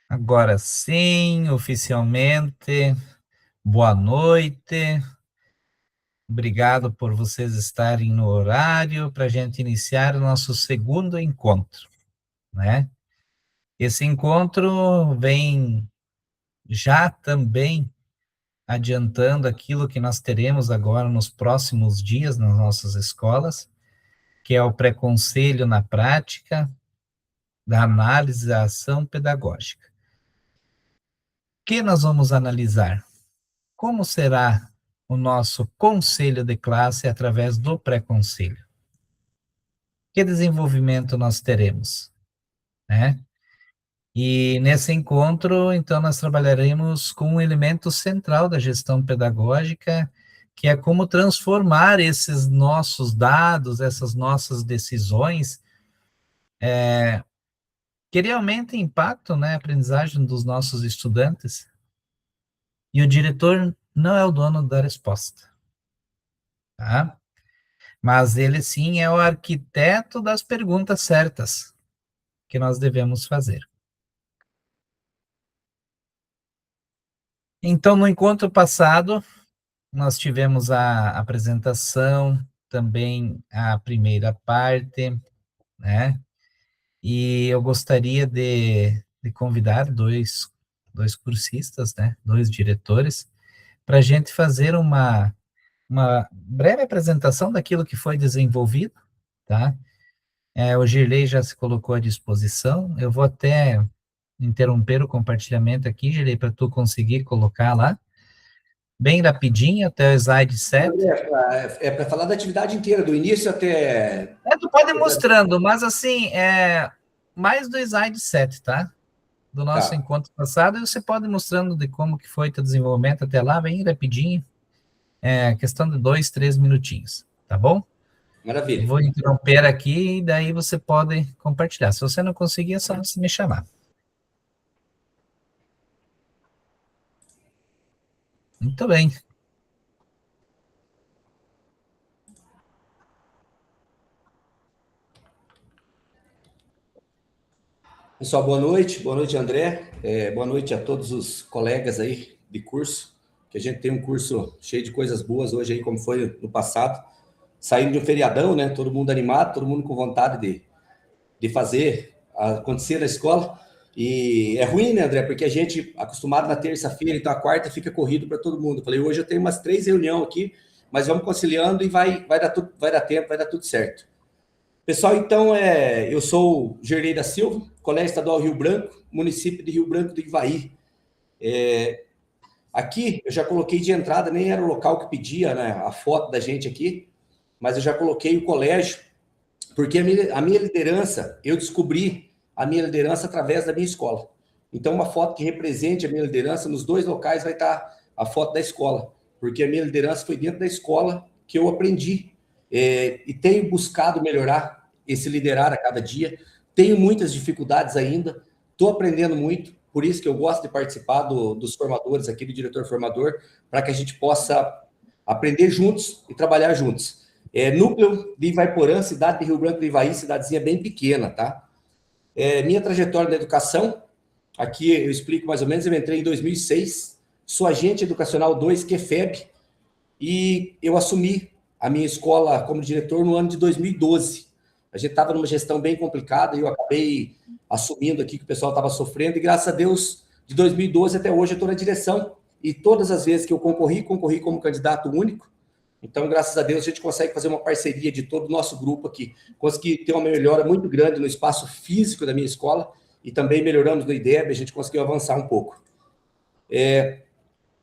Agora sim, oficialmente, boa noite. Obrigado por vocês estarem no horário para a gente iniciar o nosso segundo encontro, né? Esse encontro vem já também adiantando aquilo que nós teremos agora nos próximos dias nas nossas escolas, que é o pré-conselho na prática da análise da ação pedagógica. O que nós vamos analisar? Como será o nosso conselho de classe através do pré-conselho? Que desenvolvimento nós teremos, né? E nesse encontro, então, nós trabalharemos com um elemento central da gestão pedagógica, que é como transformar esses nossos dados, essas nossas decisões, que realmente impactam, né, a aprendizagem dos nossos estudantes. E o diretor não é o dono da resposta, tá? Mas ele sim é o arquiteto das perguntas certas que nós devemos fazer. Então, no encontro passado, nós tivemos a apresentação, também a primeira parte, né? E eu gostaria de convidar dois cursistas, né? Dois diretores, para a gente fazer uma breve apresentação daquilo que foi desenvolvido, tá? O Girlei já se colocou à disposição. Eu vou até interromper o compartilhamento aqui, Girlei, para tu conseguir colocar lá, bem rapidinho, até o slide 7. É para falar da atividade inteira, do início até... Tu pode ir mostrando, mas assim, mais do slide 7, tá? Do nosso Tá, encontro passado, e você pode ir mostrando de como que foi teu desenvolvimento até lá, bem rapidinho, questão de 2, 3 minutinhos, tá bom? Eu maravilha. vou interromper aqui, e daí você pode compartilhar. Se você não conseguir, é só você me chamar. Muito bem. Pessoal, boa noite, André, boa noite a todos os colegas aí de curso, que a gente tem um curso cheio de coisas boas hoje aí, como foi no passado, saindo de um feriadão, né, todo mundo animado, todo mundo com vontade de fazer acontecer na escola, e é ruim, né, André, porque a gente, acostumado na terça-feira, então a quarta fica corrido para todo mundo. Eu falei, hoje eu tenho umas 3 reuniões aqui, mas vamos conciliando e vai dar tempo, vai dar tudo certo. Pessoal, então, eu sou o Gerlei da Silva, Colégio Estadual Rio Branco, município de Rio Branco do Ivaí. Aqui, eu já coloquei de entrada, nem era o local que pedia, né, a foto da gente aqui, mas eu já coloquei o colégio, porque a minha liderança, eu descobri a minha liderança através da minha escola. Então, uma foto que represente a minha liderança, nos dois locais vai estar a foto da escola, porque a minha liderança foi dentro da escola que eu aprendi, e tenho buscado melhorar esse liderar a cada dia. Tenho muitas dificuldades ainda, estou aprendendo muito, por isso que eu gosto de participar dos formadores aqui, do diretor formador, para que a gente possa aprender juntos e trabalhar juntos. Núcleo de Ivaiporã, cidade de Rio Branco do Ivaí, cidadezinha bem pequena, tá? Minha trajetória na educação, aqui eu explico mais ou menos, eu entrei em 2006, sou agente educacional 2, QFEB, e eu assumi a minha escola como diretor no ano de 2012. A gente estava numa gestão bem complicada e eu acabei assumindo aqui que o pessoal estava sofrendo, e graças a Deus, de 2012 até hoje eu estou na direção, e todas as vezes que eu concorri como candidato único. Então, graças a Deus, a gente consegue fazer uma parceria de todo o nosso grupo aqui. Consegui ter uma melhora muito grande no espaço físico da minha escola e também melhoramos no IDEB, a gente conseguiu avançar um pouco.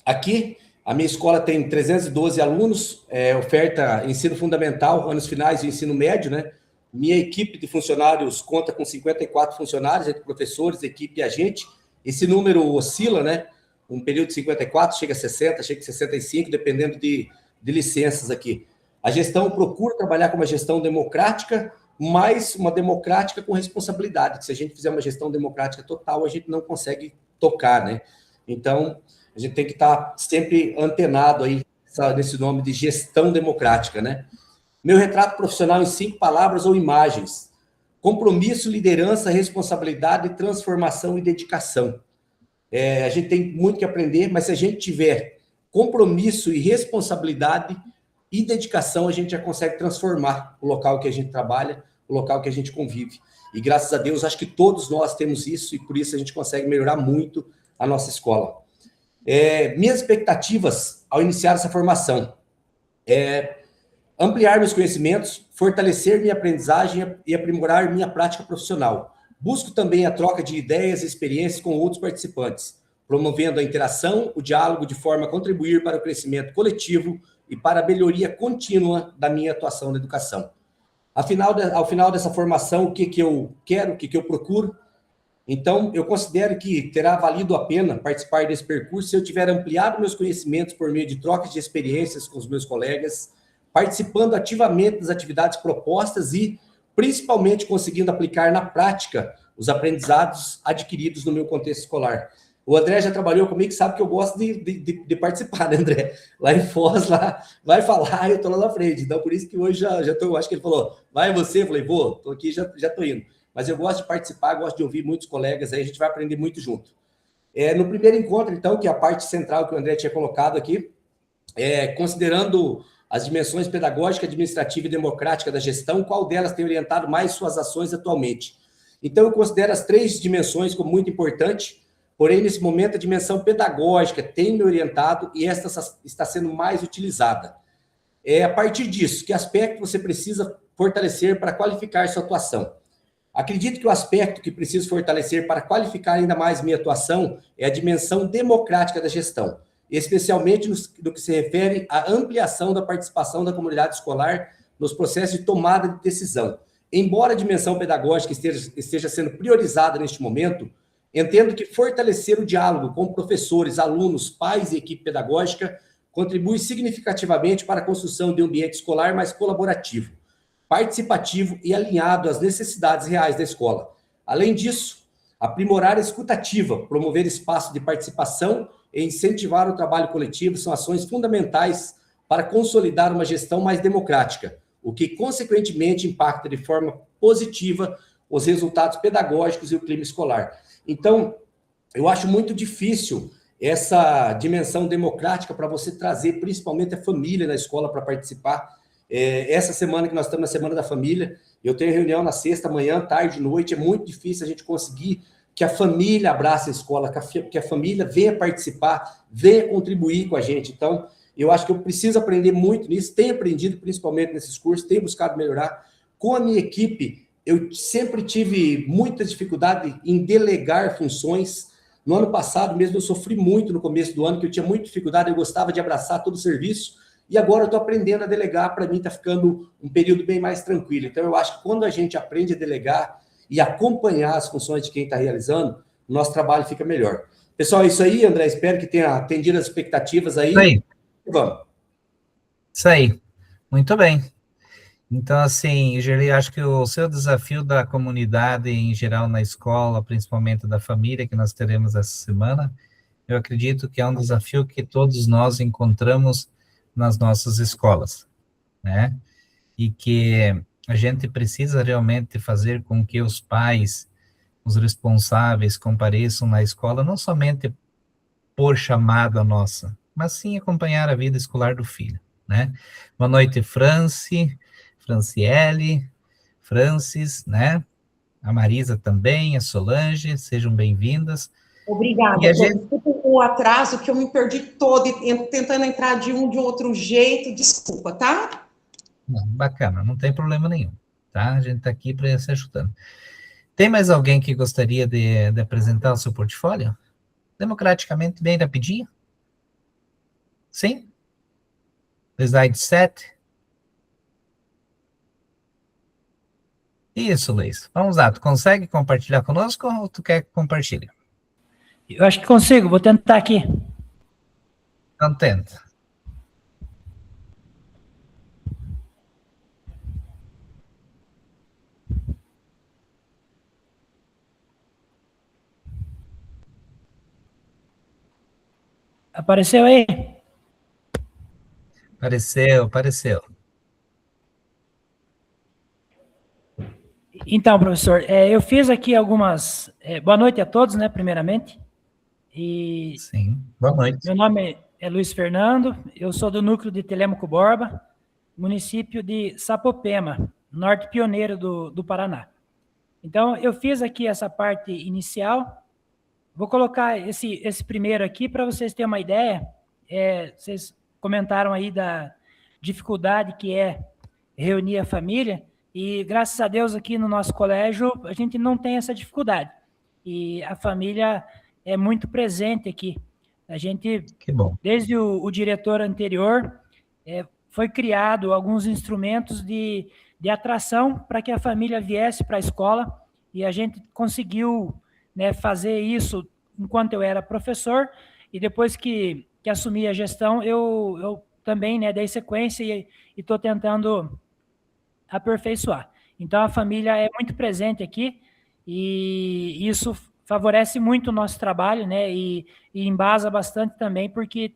Aqui, a minha escola tem 312 alunos, oferta ensino fundamental, anos finais e ensino médio, né? Minha equipe de funcionários conta com 54 funcionários, entre professores, equipe e agente. Esse número oscila, né? Um período de 54, chega a 60, chega a 65, dependendo de licenças aqui. A gestão procura trabalhar com uma gestão democrática, mas uma democrática com responsabilidade, que se a gente fizer uma gestão democrática total, a gente não consegue tocar, né? Então, a gente tem que estar sempre antenado aí nesse nome de gestão democrática, né? Meu retrato profissional em 5 palavras ou imagens: compromisso, liderança, responsabilidade, transformação e dedicação. A gente tem muito que aprender, mas se a gente tiver compromisso e responsabilidade e dedicação, a gente já consegue transformar o local que a gente trabalha, o local que a gente convive. E graças a Deus, acho que todos nós temos isso e por isso a gente consegue melhorar muito a nossa escola. Minhas expectativas ao iniciar essa formação ampliar meus conhecimentos, fortalecer minha aprendizagem e aprimorar minha prática profissional. Busco também a troca de ideias e experiências com outros participantes, promovendo a interação, o diálogo de forma a contribuir para o crescimento coletivo e para a melhoria contínua da minha atuação na educação. Ao final dessa formação, o que eu quero, o que eu procuro? Então, eu considero que terá valido a pena participar desse percurso se eu tiver ampliado meus conhecimentos por meio de trocas de experiências com os meus colegas, participando ativamente das atividades propostas e, principalmente, conseguindo aplicar na prática os aprendizados adquiridos no meu contexto escolar. O André já trabalhou comigo, sabe que eu gosto de participar, né, André? Lá em Foz, lá, vai falar, eu estou lá na frente. Então, por isso que hoje já estou, acho que ele falou, vai você? Eu falei, vou, estou aqui, já estou indo. Mas eu gosto de participar, gosto de ouvir muitos colegas, aí a gente vai aprender muito junto. No primeiro encontro, então, que é a parte central que o André tinha colocado aqui, considerando as dimensões pedagógica, administrativa e democrática da gestão, qual delas tem orientado mais suas ações atualmente? Então, eu considero as 3 dimensões como muito importante, porém, nesse momento, a dimensão pedagógica tem me orientado e esta está sendo mais utilizada. A partir disso, que aspecto você precisa fortalecer para qualificar sua atuação? Acredito que o aspecto que preciso fortalecer para qualificar ainda mais minha atuação é a dimensão democrática da gestão, especialmente no que se refere à ampliação da participação da comunidade escolar nos processos de tomada de decisão. Embora a dimensão pedagógica esteja sendo priorizada neste momento, entendo que fortalecer o diálogo com professores, alunos, pais e equipe pedagógica contribui significativamente para a construção de um ambiente escolar mais colaborativo, participativo e alinhado às necessidades reais da escola. Além disso, aprimorar a escutativa, promover espaço de participação e incentivar o trabalho coletivo são ações fundamentais para consolidar uma gestão mais democrática, o que, consequentemente, impacta de forma positiva os resultados pedagógicos e o clima escolar. Então, eu acho muito difícil essa dimensão democrática para você trazer, principalmente, a família na escola para participar. Essa semana que nós estamos na Semana da Família, eu tenho reunião na sexta, manhã, tarde, noite, é muito difícil a gente conseguir que a família abrace a escola, que a família venha participar, venha contribuir com a gente. Então, eu acho que eu preciso aprender muito nisso, tenho aprendido principalmente nesses cursos, tenho buscado melhorar. Com a minha equipe, eu sempre tive muita dificuldade em delegar funções. No ano passado mesmo, eu sofri muito no começo do ano, que eu tinha muita dificuldade, eu gostava de abraçar todo o serviço, e agora eu estou aprendendo a delegar, para mim está ficando um período bem mais tranquilo. Então, eu acho que quando a gente aprende a delegar e acompanhar as funções de quem está realizando, o nosso trabalho fica melhor. Pessoal, é isso aí, André, espero que tenha atendido as expectativas aí. Isso aí. Vamos. Isso aí. Muito bem. Então, assim, Gerli, acho que o seu desafio da comunidade em geral na escola, principalmente da família que nós teremos essa semana, eu acredito que é um desafio que todos nós encontramos nas nossas escolas, né? E que a gente precisa realmente fazer com que os pais, os responsáveis, compareçam na escola, não somente por chamada nossa, mas sim acompanhar a vida escolar do filho, né? Boa noite, Franciele, Francis, né? A Marisa também, a Solange, sejam bem-vindas. Obrigada, desculpa o atraso, que eu me perdi todo, tentando entrar de outro jeito, desculpa, tá? Não, bacana, não tem problema nenhum, tá? A gente está aqui para se ajudando. Tem mais alguém que gostaria de apresentar o seu portfólio? Democraticamente, bem rapidinho? Sim? Slide 7. Isso, Luiz. Vamos lá, tu consegue compartilhar conosco ou tu quer que compartilhe? Eu acho que consigo, vou tentar aqui. Então tenta. Apareceu aí? Apareceu. Então, professor, eu fiz aqui algumas... boa noite a todos, né, primeiramente. E Sim, boa noite. meu nome é Luiz Fernando, eu sou do núcleo de Telêmaco Borba, município de Sapopema, norte pioneiro do Paraná. Então, eu fiz aqui essa parte inicial, vou colocar esse primeiro aqui para vocês terem uma ideia. Vocês comentaram aí da dificuldade que é reunir a família, e graças a Deus aqui no nosso colégio a gente não tem essa dificuldade. E a família é muito presente aqui. A gente, Que bom. desde o diretor anterior, foi criado alguns instrumentos de atração para que a família viesse para a escola, e a gente conseguiu, né, fazer isso enquanto eu era professor, e depois que assumi a gestão, eu também, né, dei sequência e estou tentando aperfeiçoar. Então, a família é muito presente aqui, e isso favorece muito o nosso trabalho, né, e embasa bastante também, porque,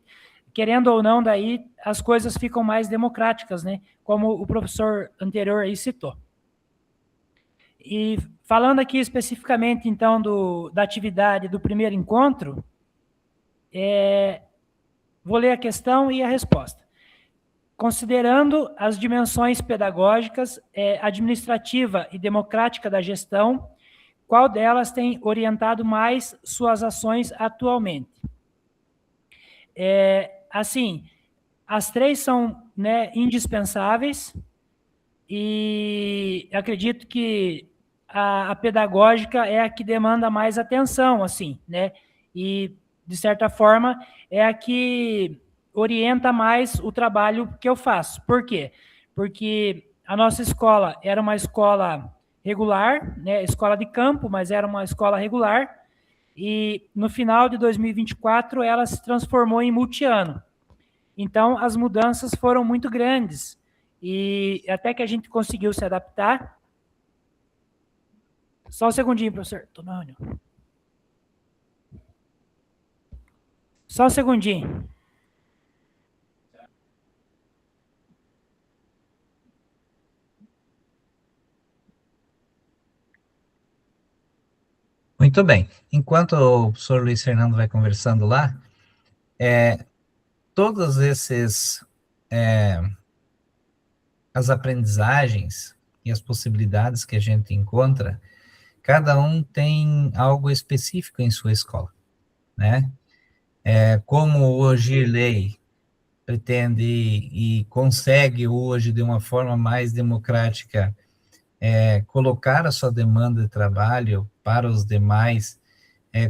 querendo ou não, daí as coisas ficam mais democráticas, né, como o professor anterior aí citou. E falando aqui especificamente, então, da atividade do primeiro encontro, vou ler a questão e a resposta. Considerando as dimensões pedagógicas, administrativa e democrática da gestão, qual delas tem orientado mais suas ações atualmente? Assim, as três são, né, indispensáveis, e acredito que a pedagógica é a que demanda mais atenção, assim, né? E, de certa forma, é a que orienta mais o trabalho que eu faço. Por quê? Porque a nossa escola era uma escola regular, né? Escola de campo, mas era uma escola regular, e no final de 2024 ela se transformou em multiano. Então, as mudanças foram muito grandes, e até que a gente conseguiu se adaptar. Só um segundinho, professor. Tô na reunião. Só um segundinho. Muito bem. Enquanto o professor Luiz Fernando vai conversando lá, todos esses, as aprendizagens e as possibilidades que a gente encontra, cada um tem algo específico em sua escola, né? Como o Girley pretende e consegue hoje, de uma forma mais democrática, colocar a sua demanda de trabalho para os demais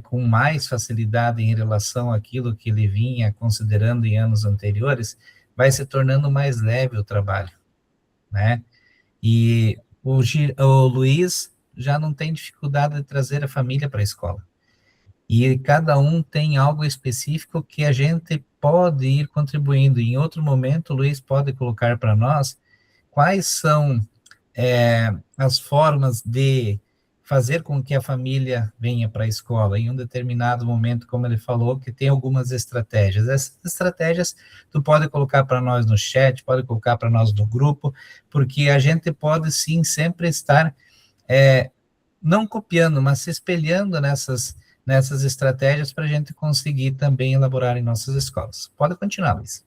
com mais facilidade em relação àquilo que ele vinha considerando em anos anteriores, vai se tornando mais leve o trabalho, né? E o Luiz já não tem dificuldade de trazer a família para a escola. E cada um tem algo específico que a gente pode ir contribuindo. Em outro momento, o Luiz pode colocar para nós quais são as formas de fazer com que a família venha para a escola. Em um determinado momento, como ele falou, que tem algumas estratégias. Essas estratégias tu pode colocar para nós no chat, pode colocar para nós no grupo, porque a gente pode sim sempre estar não copiando, mas se espelhando nessas estratégias para a gente conseguir também elaborar em nossas escolas. Pode continuar, Luiz.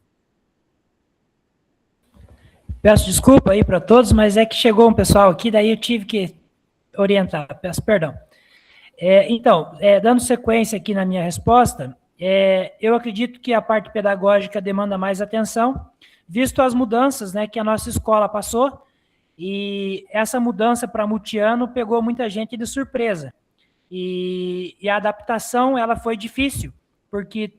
Peço desculpa aí para todos, mas é que chegou um pessoal aqui, daí eu tive que orientar, peço perdão. Então, dando sequência aqui na minha resposta, eu acredito que a parte pedagógica demanda mais atenção, visto as mudanças, né, que a nossa escola passou, e essa mudança para multiano pegou muita gente de surpresa. E a adaptação ela foi difícil, porque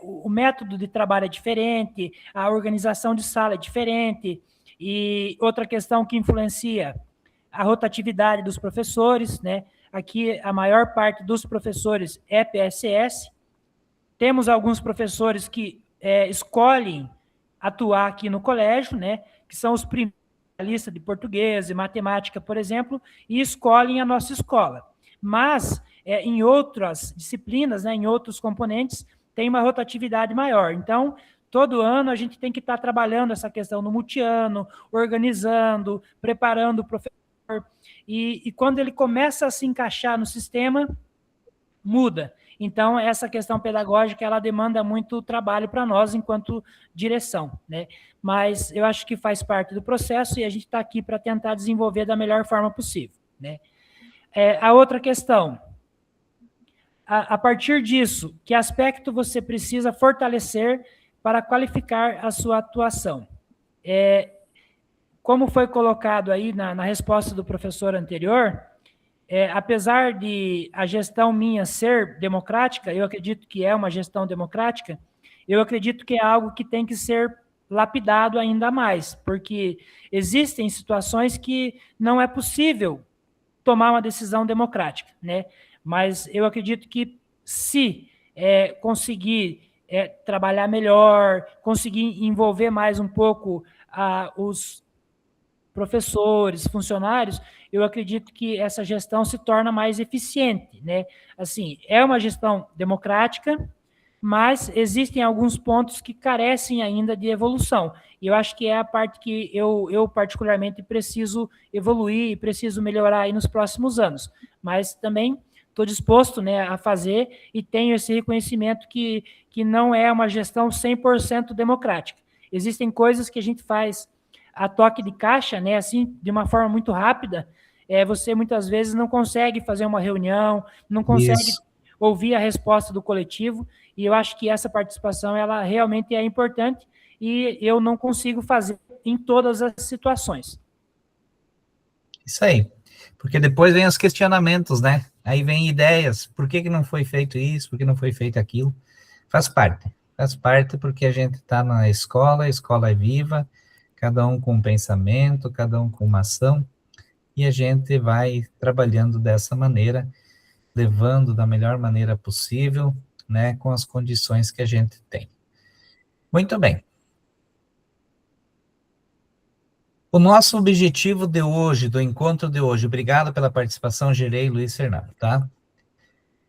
o método de trabalho é diferente, a organização de sala é diferente, e outra questão que influencia a rotatividade dos professores, né? Aqui a maior parte dos professores é PSS, temos alguns professores que escolhem atuar aqui no colégio, né? Que são os primeiros da lista de português e matemática, por exemplo, e escolhem a nossa escola. Mas, em outras disciplinas, né, em outros componentes, tem uma rotatividade maior. Então, todo ano a gente tem que estar trabalhando essa questão no multiano, organizando, preparando o professor, e quando ele começa a se encaixar no sistema, muda. Então, essa questão pedagógica, ela demanda muito trabalho para nós, enquanto direção, né? Mas eu acho que faz parte do processo e a gente está aqui para tentar desenvolver da melhor forma possível, né? A outra questão, a partir disso, que aspecto você precisa fortalecer para qualificar a sua atuação? Como foi colocado aí na resposta do professor anterior, apesar de a gestão minha ser democrática, eu acredito que é uma gestão democrática, eu acredito que é algo que tem que ser lapidado ainda mais, porque existem situações que não é possível tomar uma decisão democrática, né? Mas eu acredito que se conseguir trabalhar melhor, conseguir envolver mais um pouco os professores, funcionários, eu acredito que essa gestão se torna mais eficiente, né? Assim, é uma gestão democrática, mas existem alguns pontos que carecem ainda de evolução. E eu acho que é a parte que eu particularmente preciso evoluir e preciso melhorar aí nos próximos anos. Mas também estou disposto, né, a fazer e tenho esse reconhecimento que não é uma gestão 100% democrática. Existem coisas que a gente faz a toque de caixa, né, assim, de uma forma muito rápida. Você muitas vezes não consegue fazer uma reunião, não consegue ouvir a resposta do coletivo, e eu acho que essa participação, ela realmente é importante, e eu não consigo fazer em todas as situações. Isso aí, porque depois vem os questionamentos, né? Aí vem ideias, por que não foi feito isso, por que não foi feito aquilo? Faz parte porque a gente está na escola, a escola é viva, cada um com um pensamento, cada um com uma ação, e a gente vai trabalhando dessa maneira, levando da melhor maneira possível, né, com as condições que a gente tem. Muito bem. O nosso objetivo de hoje, do encontro de hoje, obrigado pela participação, Gerei, Luiz Fernando, tá?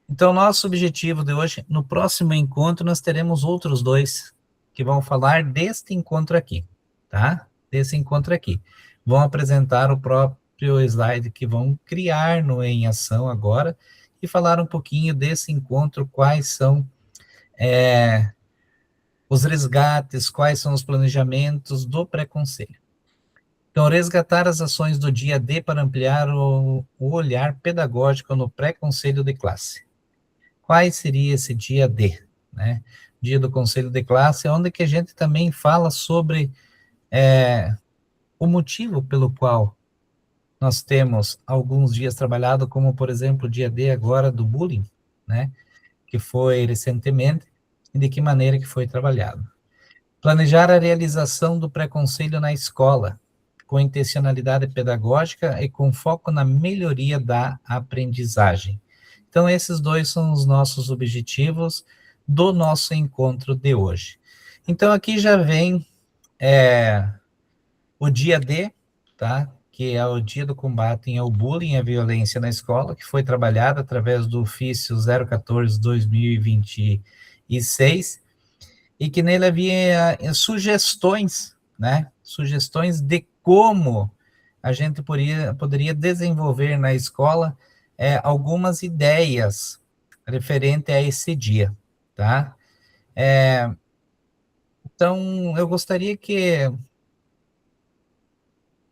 Então, nosso objetivo de hoje, no próximo encontro, nós teremos outros dois que vão falar deste encontro aqui, tá? Desse encontro aqui. Vão apresentar o próprio slide que vão criar no Em Ação agora e falar um pouquinho desse encontro, quais são os resgates, quais são os planejamentos do pré-conselho. Então, resgatar as ações do dia D para ampliar o olhar pedagógico no pré-conselho de classe. Qual seria esse dia D, né? Dia do conselho de classe, onde que a gente também fala sobre o motivo pelo qual nós temos alguns dias trabalhado, como, por exemplo, o dia D agora do bullying, né? Que foi recentemente, e de que maneira que foi trabalhado. Planejar a realização do pré-conselho na escola, com intencionalidade pedagógica e com foco na melhoria da aprendizagem. Então, esses dois são os nossos objetivos do nosso encontro de hoje. Então, aqui já vem o dia D, tá? Que é o dia do combate ao bullying e à violência na escola, que foi trabalhado através do ofício 014/2026, e que nele havia sugestões, né? Sugestões de como a gente poderia desenvolver na escola algumas ideias referente a esse dia, tá? Então, eu gostaria que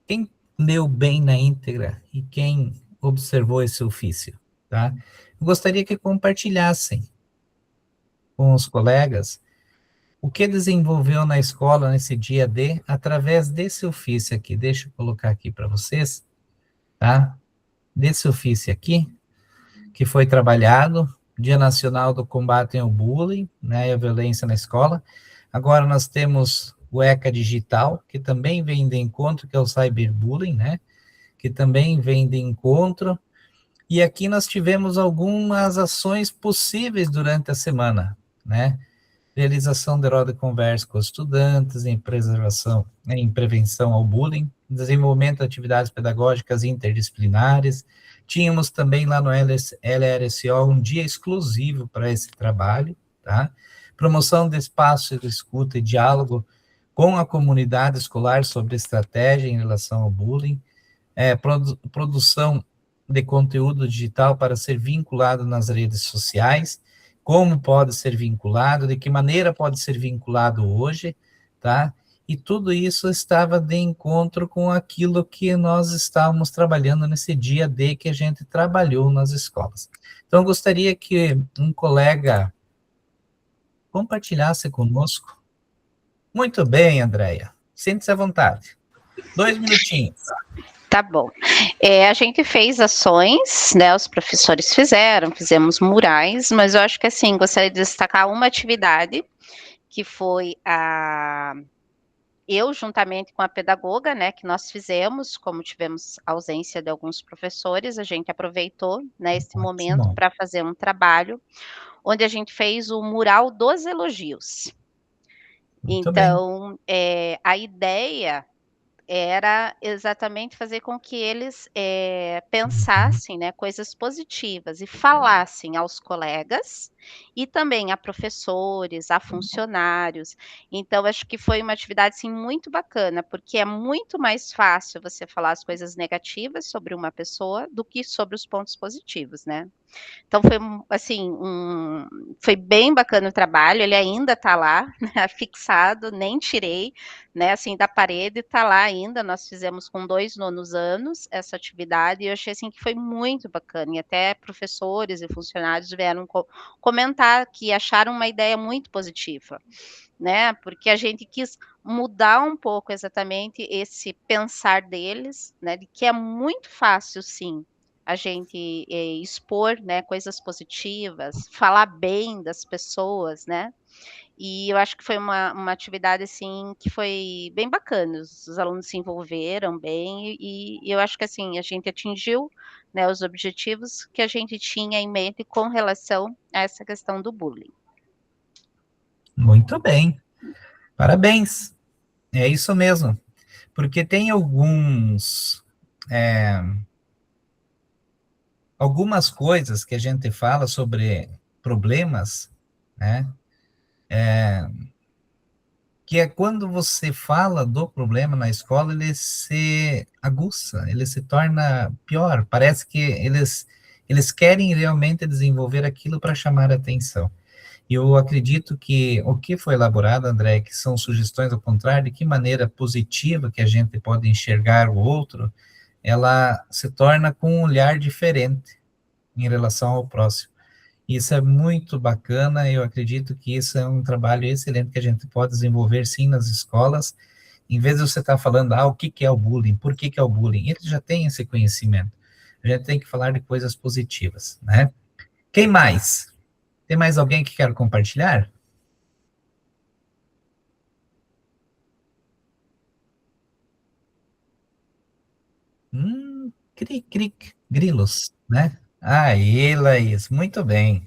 quem leu bem na íntegra e quem observou esse ofício, tá? Eu gostaria que compartilhassem com os colegas o que desenvolveu na escola nesse dia D, através desse ofício aqui. Deixa eu colocar aqui para vocês, tá? Desse ofício aqui, que foi trabalhado, Dia Nacional do Combate ao Bullying, né, e a Violência na Escola. Agora nós temos o ECA Digital, que também vem de encontro, que é o Cyberbullying, né, que também vem de encontro. E aqui nós tivemos algumas ações possíveis durante a semana, né, realização de roda de conversa com os estudantes, em prevenção ao bullying, desenvolvimento de atividades pedagógicas interdisciplinares. Tínhamos também lá no LRSO um dia exclusivo para esse trabalho, tá? Promoção de espaço de escuta e diálogo com a comunidade escolar sobre estratégia em relação ao bullying, produção de conteúdo digital para ser vinculado nas redes sociais, como pode ser vinculado, de que maneira pode ser vinculado hoje, tá? E tudo isso estava de encontro com aquilo que nós estávamos trabalhando nesse dia D que a gente trabalhou nas escolas. Então, eu gostaria que um colega compartilhasse conosco. Muito bem, Andréia. Sinta-se à vontade. 2 minutinhos. Tá bom. A gente fez ações, né? Os professores fizemos murais, mas eu acho que assim, gostaria de destacar uma atividade que foi eu, juntamente com a pedagoga, né, que nós fizemos, como tivemos ausência de alguns professores, a gente aproveitou, né, esse momento para fazer um trabalho, onde a gente fez o mural dos elogios. Muito então, a ideia era exatamente fazer com que eles pensassem, né, coisas positivas e falassem aos colegas e também a professores, a funcionários. Então, acho que foi uma atividade, assim, muito bacana, porque é muito mais fácil você falar as coisas negativas sobre uma pessoa do que sobre os pontos positivos, né? Então foi assim, foi bem bacana o trabalho, ele ainda está lá, né, fixado, nem tirei, né, assim, da parede, está lá ainda, nós fizemos com 2 nonos anos essa atividade, e eu achei, assim, que foi muito bacana, e até professores e funcionários vieram comentar que acharam uma ideia muito positiva, né, porque a gente quis mudar um pouco exatamente esse pensar deles, né, de que é muito fácil, sim, a gente expor, né, coisas positivas, falar bem das pessoas, né? E eu acho que foi uma atividade, assim, que foi bem bacana. Os alunos se envolveram bem e eu acho que, assim, a gente atingiu, né, os objetivos que a gente tinha em mente com relação a essa questão do bullying. Muito bem. Parabéns. É isso mesmo. Porque tem algumas coisas que a gente fala sobre problemas, né? Que é quando você fala do problema na escola, ele se aguça, ele se torna pior. Parece que eles querem realmente desenvolver aquilo para chamar a atenção. E eu acredito que o que foi elaborado, André, que são sugestões ao contrário, de que maneira positiva que a gente pode enxergar o outro, ela se torna com um olhar diferente em relação ao próximo. Isso é muito bacana, eu acredito que isso é um trabalho excelente que a gente pode desenvolver, sim, nas escolas. Em vez de você estar falando, o que é o bullying, por que é o bullying, ele já tem esse conhecimento. A gente tem que falar de coisas positivas, né? Quem mais? Tem mais alguém que quer compartilhar? Grilos, né? Aí, Laís, muito bem.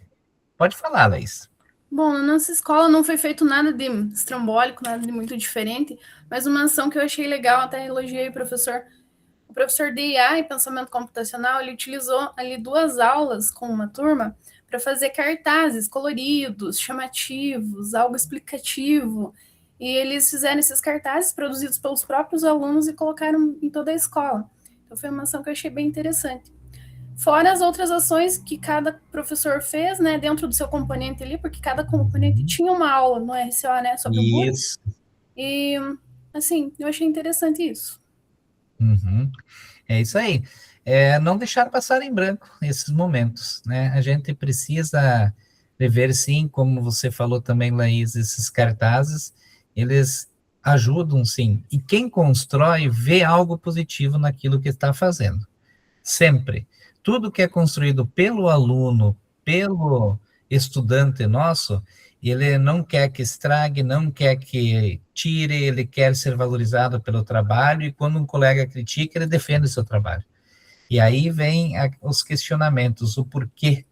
Pode falar, Laís. Bom, na nossa escola não foi feito nada de estrambólico, nada de muito diferente, mas uma ação que eu achei legal, até elogiei o professor de IA e pensamento computacional, ele utilizou ali 2 aulas com uma turma para fazer cartazes coloridos, chamativos, algo explicativo, e eles fizeram esses cartazes produzidos pelos próprios alunos e colocaram em toda a escola. Então foi uma ação que eu achei bem interessante. Fora as outras ações que cada professor fez, né, dentro do seu componente ali, porque cada componente tinha uma aula no RCO, né, sobre o bullying. Isso. E, assim, eu achei interessante isso. Uhum. É isso aí. Não deixar passar em branco esses momentos, né? A gente precisa rever, sim, como você falou também, Laís, esses cartazes, eles ajudam, sim. E quem constrói vê algo positivo naquilo que está fazendo. Sempre. Tudo que é construído pelo aluno, pelo estudante nosso, ele não quer que estrague, não quer que tire, ele quer ser valorizado pelo trabalho, e quando um colega critica, ele defende o seu trabalho. E aí vem os questionamentos, o porquê,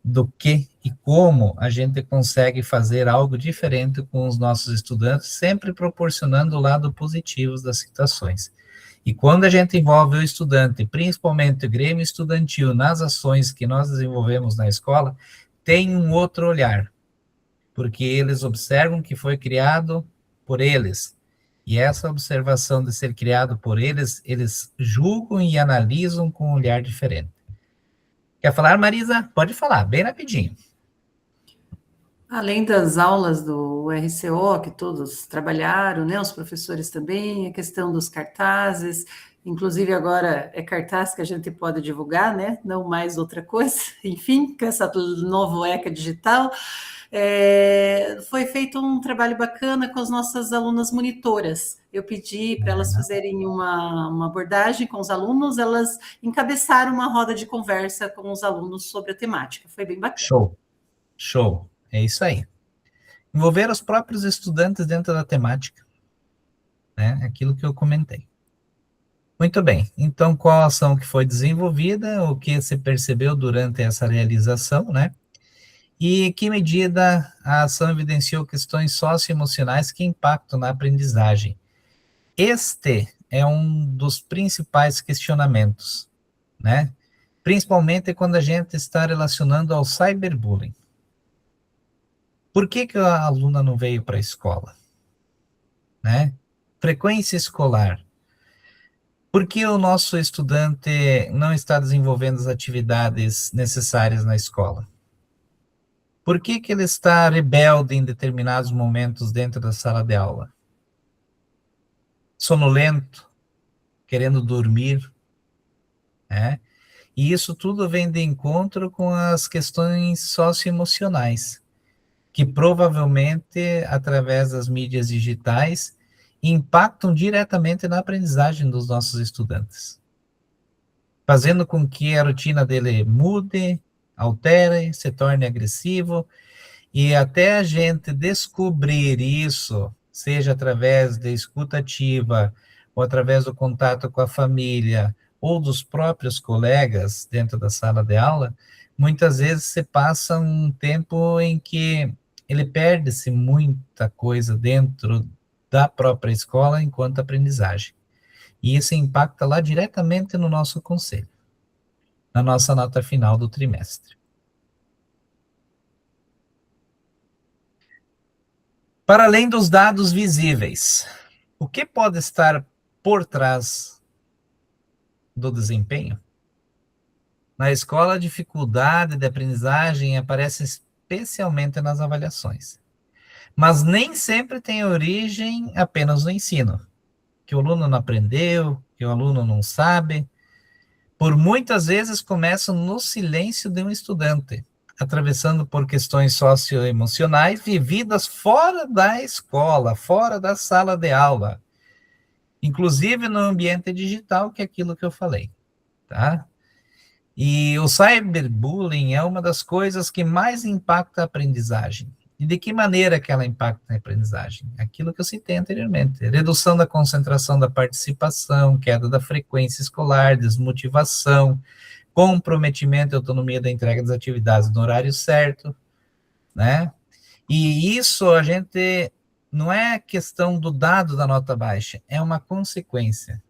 do que e como a gente consegue fazer algo diferente com os nossos estudantes, sempre proporcionando o lado positivo das situações. E quando a gente envolve o estudante, principalmente o Grêmio Estudantil, nas ações que nós desenvolvemos na escola, tem um outro olhar, porque eles observam que foi criado por eles, e essa observação de ser criado por eles, eles julgam e analisam com um olhar diferente. Quer falar, Marisa? Pode falar, bem rapidinho. Além das aulas do RCO, que todos trabalharam, né, os professores também, a questão dos cartazes, inclusive agora é cartaz que a gente pode divulgar, né, não mais outra coisa, enfim, com essa nova ECA digital, foi feito um trabalho bacana com as nossas alunas monitoras. Eu pedi para elas fazerem uma abordagem com os alunos, elas encabeçaram uma roda de conversa com os alunos sobre a temática, foi bem bacana. Show, show. É isso aí. Envolver os próprios estudantes dentro da temática, né? Aquilo que eu comentei. Muito bem. Então, qual a ação que foi desenvolvida, o que se percebeu durante essa realização, né? E que medida a ação evidenciou questões socioemocionais que impactam na aprendizagem. Este é um dos principais questionamentos, né? Principalmente quando a gente está relacionando ao cyberbullying. Por que a aluna não veio para a escola? Né? Frequência escolar. Por que o nosso estudante não está desenvolvendo as atividades necessárias na escola? Por que ele está rebelde em determinados momentos dentro da sala de aula? Sonolento, querendo dormir, né? E isso tudo vem de encontro com as questões socioemocionais, que provavelmente, através das mídias digitais, impactam diretamente na aprendizagem dos nossos estudantes, fazendo com que a rotina dele mude, altere, se torne agressivo, e até a gente descobrir isso, seja através da escuta ativa, ou através do contato com a família, ou dos próprios colegas dentro da sala de aula, muitas vezes se passa um tempo em que ele perde-se muita coisa dentro da própria escola enquanto aprendizagem. E isso impacta lá diretamente no nosso conselho, na nossa nota final do trimestre. Para além dos dados visíveis, o que pode estar por trás do desempenho? Na escola, a dificuldade de aprendizagem aparece especialmente nas avaliações. Mas nem sempre tem origem apenas no ensino, que o aluno não aprendeu, que o aluno não sabe. Por muitas vezes começam no silêncio de um estudante, atravessando por questões socioemocionais vividas fora da escola, fora da sala de aula, inclusive no ambiente digital, que é aquilo que eu falei, tá? E o cyberbullying é uma das coisas que mais impacta a aprendizagem. E de que maneira que ela impacta a aprendizagem? Aquilo que eu citei anteriormente. Redução da concentração da participação, queda da frequência escolar, desmotivação, comprometimento e autonomia da entrega das atividades no horário certo, né? E isso a gente, não é questão do dado da nota baixa, é uma consequência,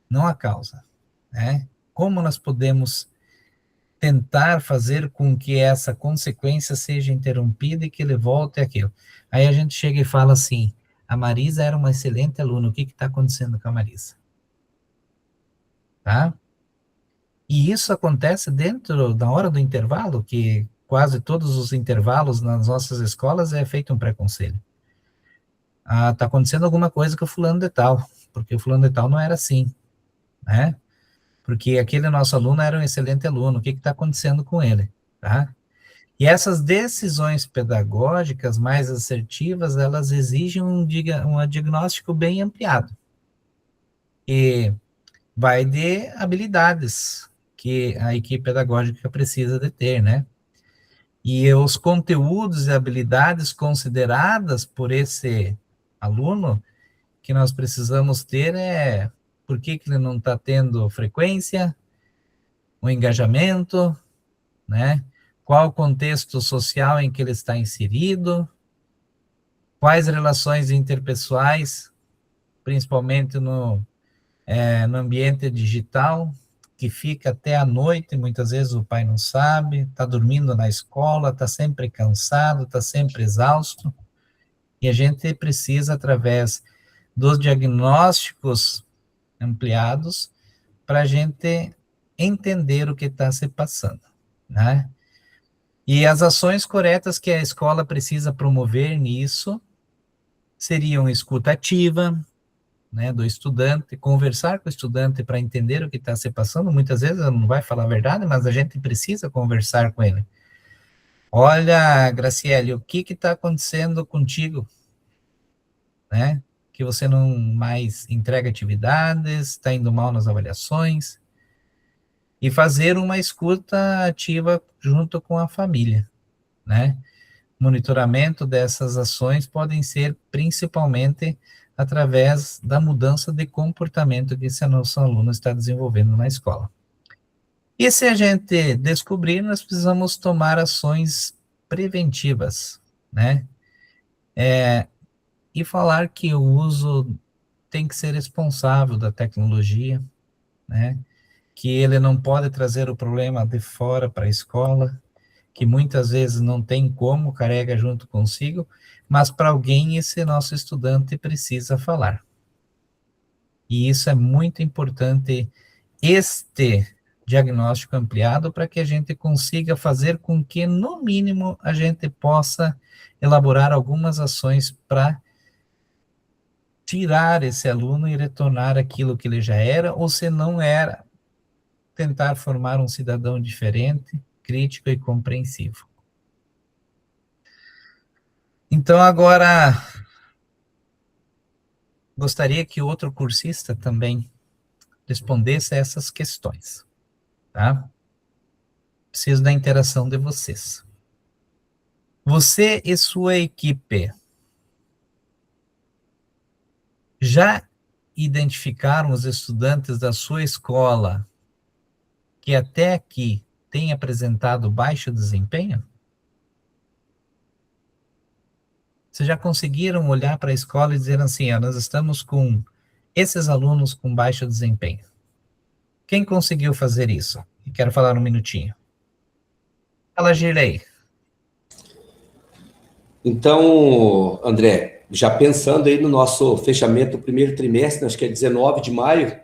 não a causa, né? Como nós podemos tentar fazer com que essa consequência seja interrompida e que ele volte àquilo. Aí a gente chega e fala assim, a Marisa era uma excelente aluna, o que está acontecendo com a Marisa? Tá? E isso acontece dentro da hora do intervalo, que quase todos os intervalos nas nossas escolas é feito um pré-conselho. Ah, está acontecendo alguma coisa com o fulano de tal, porque o fulano de tal não era assim, né? Porque aquele nosso aluno era um excelente aluno, o que está acontecendo com ele, tá? E essas decisões pedagógicas mais assertivas, elas exigem um diagnóstico bem ampliado, e vai de habilidades que a equipe pedagógica precisa de ter, né? E os conteúdos e habilidades consideradas por esse aluno que nós precisamos ter é por que ele não está tendo frequência, o engajamento, né? Qual o contexto social em que ele está inserido, quais relações interpessoais, principalmente no ambiente digital, que fica até a noite, muitas vezes o pai não sabe, está dormindo na escola, está sempre cansado, está sempre exausto, e a gente precisa, através dos diagnósticos ampliados, para a gente entender o que está se passando. né? E as ações corretas que a escola precisa promover nisso seriam escuta ativa, né, do estudante, conversar com o estudante para entender o que está se passando. Muitas vezes ele não vai falar a verdade, mas a gente precisa conversar com ele. Olha, Graciele, o que está acontecendo contigo? Né? Que você não mais entrega atividades, está indo mal nas avaliações, e fazer uma escuta ativa junto com a família, né? Monitoramento dessas ações podem ser principalmente através da mudança de comportamento que esse nosso aluno está desenvolvendo na escola. E se a gente descobrir, nós precisamos tomar ações preventivas, né? E falar que o uso tem que ser responsável da tecnologia, né? Que ele não pode trazer o problema de fora para a escola, que muitas vezes não tem como, carrega junto consigo, mas para alguém esse nosso estudante precisa falar. E isso é muito importante, este diagnóstico ampliado, para que a gente consiga fazer com que, no mínimo, a gente possa elaborar algumas ações para tirar esse aluno e retornar aquilo que ele já era, ou se não era, tentar formar um cidadão diferente, crítico e compreensivo. Então, agora, gostaria que outro cursista também respondesse a essas questões, tá? Preciso da interação de vocês. Você e sua equipe já identificaram os estudantes da sua escola que até aqui têm apresentado baixo desempenho? Vocês já conseguiram olhar para a escola e dizer assim, nós estamos com esses alunos com baixo desempenho? Quem conseguiu fazer isso? Eu quero falar um minutinho. Fala, Girlei. Então, André, já pensando aí no nosso fechamento do primeiro trimestre, acho que é 19 de maio,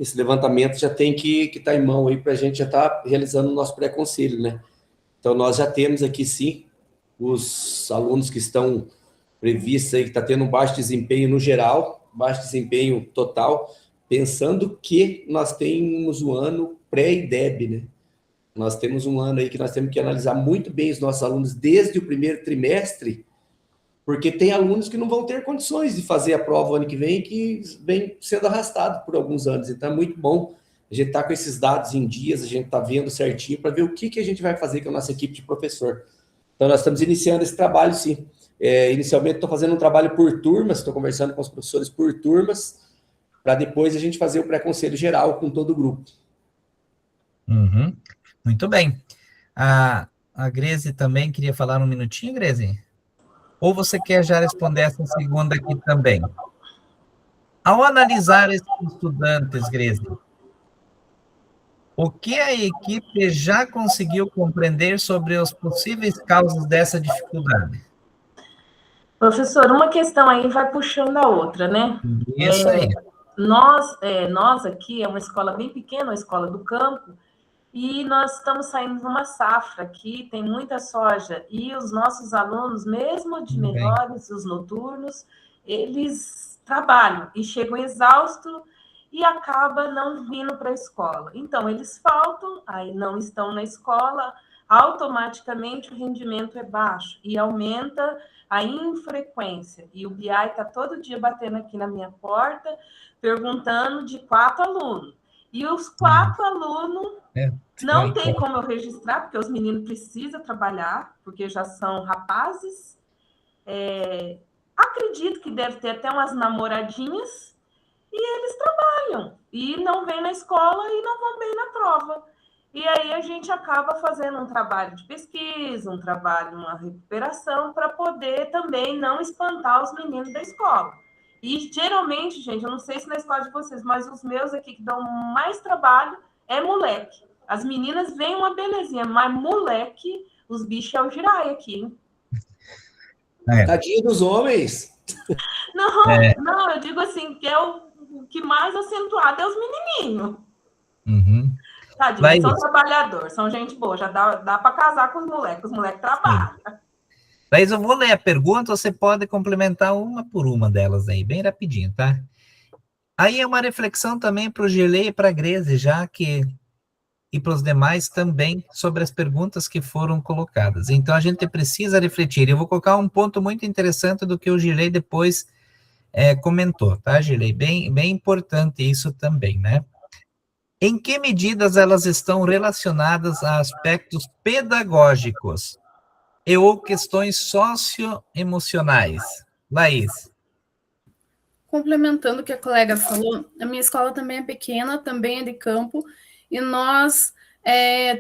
esse levantamento já tem que estar em mão aí para a gente já estar realizando o nosso pré-conselho, né? Então, nós já temos aqui, sim, os alunos que estão previstos aí, que está tendo um baixo desempenho no geral, baixo desempenho total, pensando que nós temos um ano pré-IDEB, né? Nós temos um ano aí que nós temos que analisar muito bem os nossos alunos desde o primeiro trimestre, porque tem alunos que não vão ter condições de fazer a prova o ano que vem, que vem sendo arrastado por alguns anos. Então, é muito bom a gente estar com esses dados em dias, a gente está vendo certinho para ver o que a gente vai fazer com a nossa equipe de professor. Então, nós estamos iniciando esse trabalho, sim. Inicialmente, estou fazendo um trabalho por turmas, estou conversando com os professores por turmas, para depois a gente fazer o pré-conselho geral com todo o grupo. Uhum. Muito bem. A Greze também queria falar um minutinho, Greze? Ou você quer já responder essa segunda aqui também? Ao analisar esses estudantes, Greze, o que a equipe já conseguiu compreender sobre as possíveis causas dessa dificuldade? Professor, uma questão aí vai puxando a outra, né? Isso aí. Nós aqui, é uma escola bem pequena, uma escola do campo, e nós estamos saindo de uma safra aqui, tem muita soja, e os nossos alunos, mesmo de menores, os noturnos, eles trabalham e chegam exaustos e acabam não vindo para a escola. Então, eles faltam, aí não estão na escola, automaticamente o rendimento é baixo e aumenta a infrequência. E o BI está todo dia batendo aqui na minha porta, perguntando de 4 alunos. E os 4 alunos não tem como eu registrar, porque os meninos precisam trabalhar, porque já são rapazes. Acredito que deve ter até umas namoradinhas, e eles trabalham, e não vêm na escola e não vão bem na prova. E aí a gente acaba fazendo um trabalho de pesquisa, um trabalho, uma recuperação, para poder também não espantar os meninos da escola. E geralmente, gente, eu não sei se na escola de vocês, mas os meus aqui que dão mais trabalho é moleque. As meninas veem uma belezinha, mas moleque, os bichos é o giraia aqui, hein? Tadinho dos homens. Não, eu digo assim, que é o que mais acentuado é os menininhos. Uhum. Tadinho, Laís. são trabalhadores, são gente boa, já dá para casar com os moleques trabalham. Laís, eu vou ler a pergunta, você pode complementar uma por uma delas aí, bem rapidinho, tá? Aí é uma reflexão também para o Girlei e para a Greze, já que e para os demais também sobre as perguntas que foram colocadas. Então, a gente precisa refletir. Eu vou colocar um ponto muito interessante do que o Girlei depois comentou, tá, Girlei? Bem importante isso também, né? Em que medidas elas estão relacionadas a aspectos pedagógicos e ou questões socioemocionais? Laís. Complementando o que a colega falou, a minha escola também é pequena, também é de campo, e nós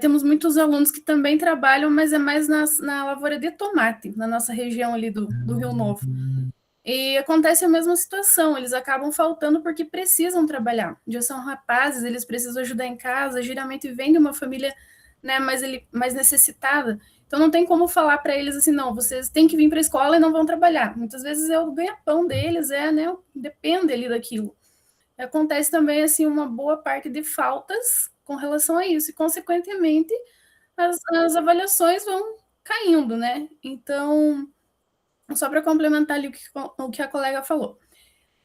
temos muitos alunos que também trabalham, mas é mais na lavoura de tomate, na nossa região ali do Rio Novo. E acontece a mesma situação, eles acabam faltando porque precisam trabalhar. Já são rapazes, eles precisam ajudar em casa, geralmente vem de uma família, né, mais necessitada. Então não tem como falar para eles assim, não, vocês têm que vir para a escola e não vão trabalhar. Muitas vezes é o ganha-pão deles, né, depende ali daquilo. Acontece também assim uma boa parte de faltas com relação a isso, e consequentemente as avaliações vão caindo, né? Então, só para complementar ali o que a colega falou.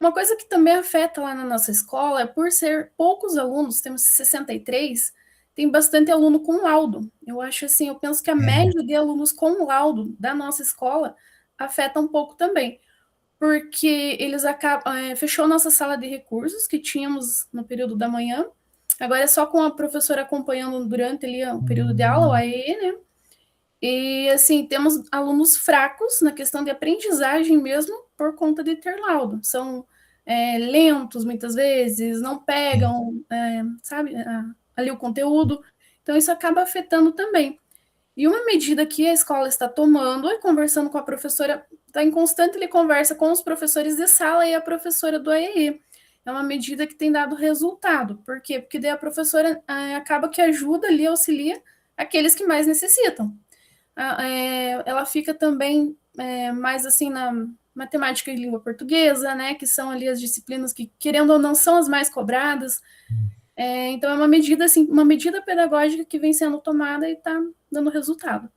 Uma coisa que também afeta lá na nossa escola é por ser poucos alunos, temos 63, tem bastante aluno com laudo. Eu acho assim, eu penso que a média de alunos com laudo da nossa escola afeta um pouco também, porque eles acabam, fechou nossa sala de recursos que tínhamos no período da manhã, agora é só com a professora acompanhando durante ali o período de aula, o AE, né? E, assim, temos alunos fracos na questão de aprendizagem mesmo por conta de ter laudo. São lentos, muitas vezes, não pegam, sabe, ali o conteúdo. Então, isso acaba afetando também. E uma medida que a escola está tomando é conversando com a professora, está em constante conversa com os professores de sala e a professora do AEE. É uma medida que tem dado resultado. Por quê? Porque daí a professora acaba que ajuda ali, auxilia aqueles que mais necessitam. Ela fica também mais assim na matemática e língua portuguesa, né, que são ali as disciplinas que, querendo ou não, são as mais cobradas. Então, é uma medida, assim, uma medida pedagógica que vem sendo tomada e está dando resultado.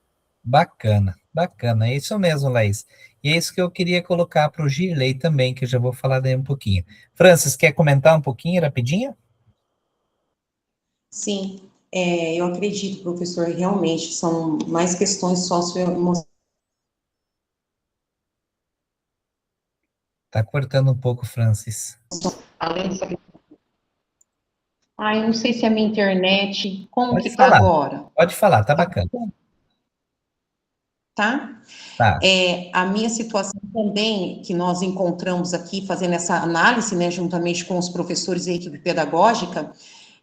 Bacana, bacana, é isso mesmo, Laís. E é isso que eu queria colocar para o Girlei também, que eu já vou falar daí um pouquinho. Francis, quer comentar um pouquinho, rapidinho? Sim, eu acredito, professor, realmente são mais questões socioemocionais. Tá cortando um pouco, Francis. Além dessa questão. Eu não sei se é a minha internet, como Pode que está falar. agora? Pode falar, tá bacana. Tá? Tá. A minha situação também, que nós encontramos aqui, fazendo essa análise, né, juntamente com os professores e a equipe pedagógica,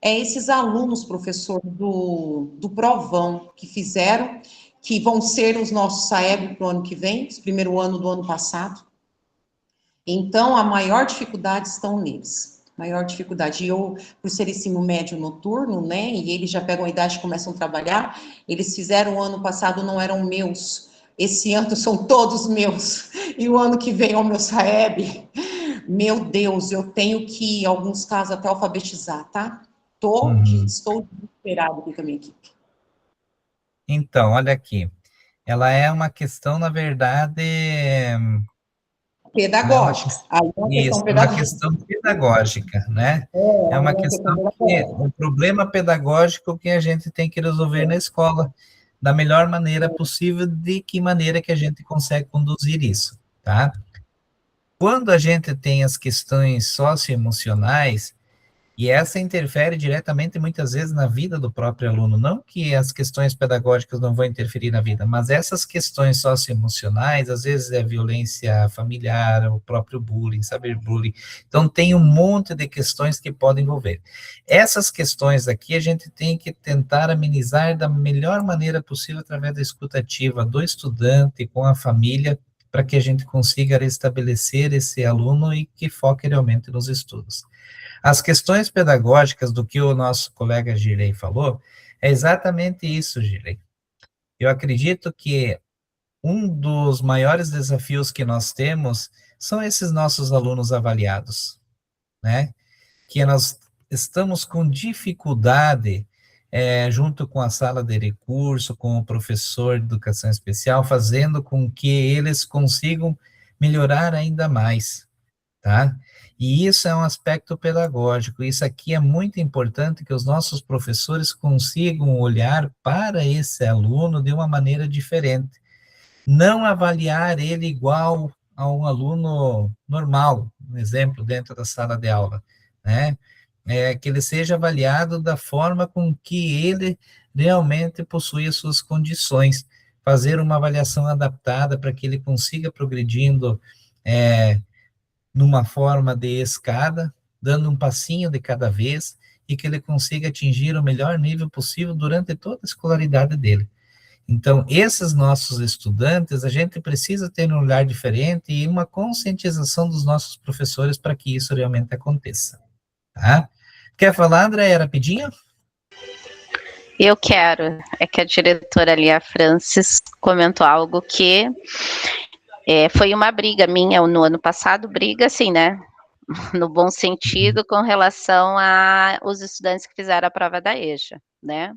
esses alunos, professor, do Provão, que fizeram, que vão ser os nossos SAEB para o ano que vem, esse primeiro ano do ano passado. Então, a maior dificuldade estão neles. Maior dificuldade. E eu, por ser ensino médio noturno, né, e eles já pegam a idade e começam a trabalhar, eles fizeram o ano passado, não eram meus. Esse ano são todos meus. E o ano que vem é o meu SAEB. Meu Deus, eu tenho que, em alguns casos, até alfabetizar, tá? Estou desesperada aqui com a minha equipe. Então, olha aqui. Ela é uma questão, na verdade... Pedagógica. Isso, é uma questão pedagógica, né? É uma questão que, um problema pedagógico que a gente tem que resolver na escola, da melhor maneira possível, de que maneira que a gente consegue conduzir isso, tá? Quando a gente tem as questões socioemocionais, e essa interfere diretamente, muitas vezes, na vida do próprio aluno. Não que as questões pedagógicas não vão interferir na vida, mas essas questões socioemocionais, às vezes é violência familiar, o próprio bullying, cyberbullying. Então, tem um monte de questões que podem envolver. Essas questões aqui, a gente tem que tentar amenizar da melhor maneira possível, através da escuta ativa do estudante com a família, para que a gente consiga restabelecer esse aluno e que foque realmente nos estudos. As questões pedagógicas do que o nosso colega Girlei falou, é exatamente isso, Girlei. Eu acredito que um dos maiores desafios que nós temos são esses nossos alunos avaliados, né? Que nós estamos com dificuldade junto com a sala de recurso, com o professor de educação especial, fazendo com que eles consigam melhorar ainda mais, tá? E isso é um aspecto pedagógico, isso aqui é muito importante que os nossos professores consigam olhar para esse aluno de uma maneira diferente, não avaliar ele igual a um aluno normal, um exemplo, dentro da sala de aula, né? Que ele seja avaliado da forma com que ele realmente possui as suas condições, fazer uma avaliação adaptada para que ele consiga progredindo numa forma de escada, dando um passinho de cada vez, e que ele consiga atingir o melhor nível possível durante toda a escolaridade dele. Então, esses nossos estudantes, a gente precisa ter um olhar diferente e uma conscientização dos nossos professores para que isso realmente aconteça, tá? Quer falar, André, rapidinho? Eu quero. É que a diretora ali, a Francis, comentou algo que foi uma briga minha no ano passado, briga assim, né? No bom sentido, com relação aos estudantes que fizeram a prova da EJA, né?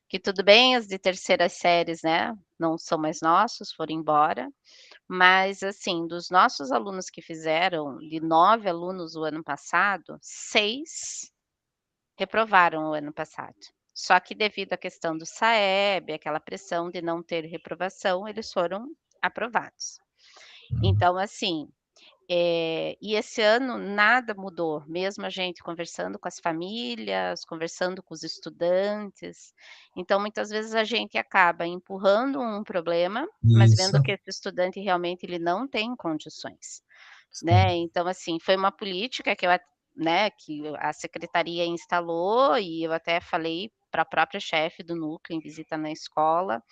Que tudo bem, as de terceiras séries, né? Não são mais nossos, foram embora. Mas, assim, dos nossos alunos que fizeram, de 9 alunos o ano passado, 6 reprovaram o ano passado. Só que devido à questão do SAEB, aquela pressão de não ter reprovação, eles foram aprovados. Então, assim, e esse ano nada mudou, mesmo a gente conversando com as famílias, conversando com os estudantes. Então, muitas vezes a gente acaba empurrando um problema, mas vendo Isso, que esse estudante realmente ele não tem condições, sim. né? Então, assim, foi uma política que que a secretaria instalou, e eu até falei para a própria chefe do núcleo em visita na escola,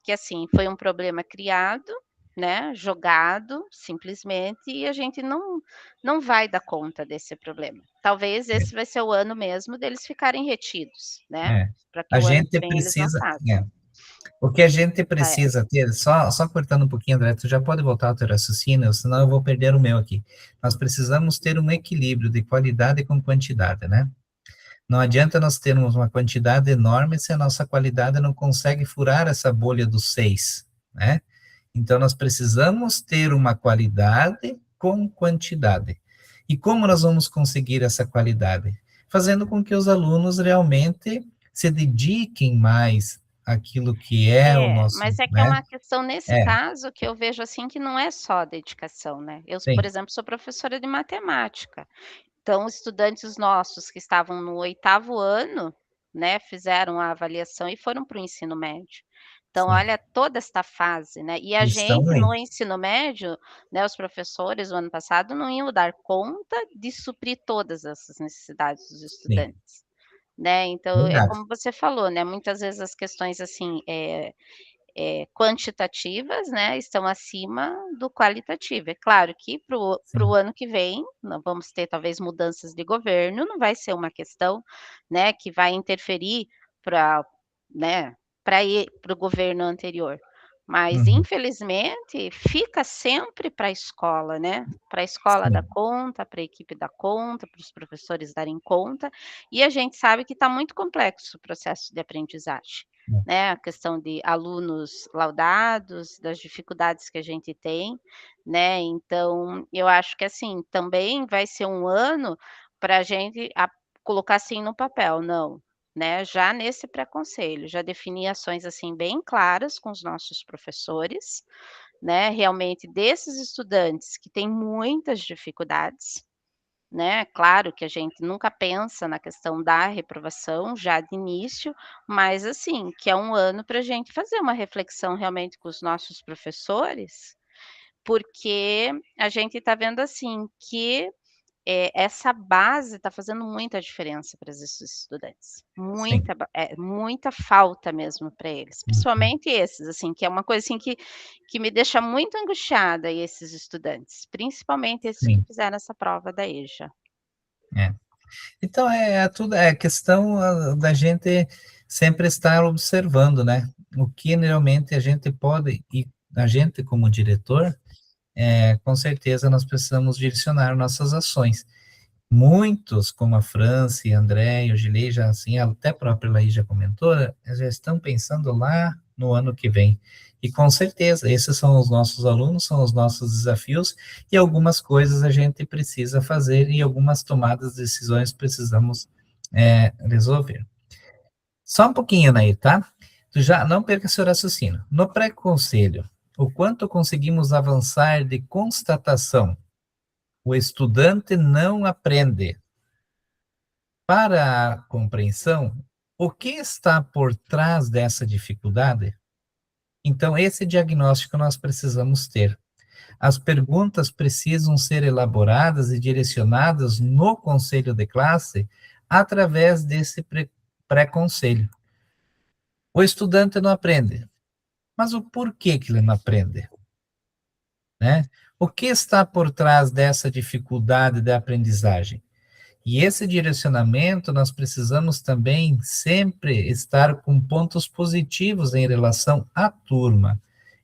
que assim, foi um problema criado, né, jogado simplesmente, e a gente não vai dar conta desse problema. Talvez esse vai ser o ano mesmo deles ficarem retidos, né, para que A o ano que gente vem eles não precisa, façam. o que a gente É. precisa ter, só cortando um pouquinho, André, tu já pode voltar ao teu raciocínio, senão eu vou perder o meu aqui. Nós precisamos ter um equilíbrio de qualidade com quantidade, né? Não adianta nós termos uma quantidade enorme se a nossa qualidade não consegue furar essa bolha dos 6, né? Então, nós precisamos ter uma qualidade com quantidade. E como nós vamos conseguir essa qualidade? Fazendo com que os alunos realmente se dediquem mais àquilo que é o nosso, Mas é que é né? uma questão nesse caso que eu vejo, assim, que não é só dedicação, né. Eu, por Sim, exemplo, sou professora de matemática. Então, estudantes nossos que estavam no 8º ano, né, fizeram a avaliação e foram para o ensino médio. Então, sim. olha toda esta fase, né, e a Estão gente bem, no ensino médio, né, os professores, o ano passado, não iam dar conta de suprir todas essas necessidades dos sim. estudantes, né. Então, é Verdade. como você falou, né, muitas vezes as questões, assim, quantitativas, né, estão acima do qualitativo. É claro que para o Sim. ano que vem, nós vamos ter talvez mudanças de governo, não vai ser uma questão, né, que vai interferir para, né, para o governo anterior. Mas Uhum. infelizmente fica sempre para a escola, né, para a escola dar Sim. conta, para a equipe dar conta, para os professores darem conta, e a gente sabe que está muito complexo o processo de aprendizagem, né, a questão de alunos laudados, das dificuldades que a gente tem, né, então eu acho que, assim, também vai ser um ano para a gente colocar, assim, no papel, não, né, já nesse pré-conselho, já definir ações, assim, bem claras com os nossos professores, né, realmente desses estudantes que têm muitas dificuldades, né, claro que a gente nunca pensa na questão da reprovação já de início, mas assim, que é um ano para a gente fazer uma reflexão realmente com os nossos professores, porque a gente está vendo assim que, essa base está fazendo muita diferença para esses estudantes, Sim. muita falta mesmo para eles, Uhum. principalmente esses, assim, que é uma coisa assim que me deixa muito angustiada, esses estudantes, principalmente esses que Sim. fizeram essa prova da EJA. É. Então, tudo é questão da gente sempre estar observando, né? O que realmente a gente pode, e a gente como diretor, com certeza nós precisamos direcionar nossas ações. Muitos, como a Franci, André e o Gilei, já assim, até a própria Laís já comentou, já estão pensando lá no ano que vem. E com certeza, esses são os nossos alunos, são os nossos desafios, e algumas coisas a gente precisa fazer, e algumas tomadas de decisões precisamos resolver. Só um pouquinho, Nair, tá? Tu já não perca seu raciocínio. No pré-conselho, o quanto conseguimos avançar de constatação? O estudante não aprende. Para a compreensão, o que está por trás dessa dificuldade? Então, esse diagnóstico nós precisamos ter. As perguntas precisam ser elaboradas e direcionadas no conselho de classe através desse pré-conselho. O estudante não aprende. Mas o porquê que ele não aprende? Né? O que está por trás dessa dificuldade de aprendizagem? E esse direcionamento, nós precisamos também sempre estar com pontos positivos em relação à turma,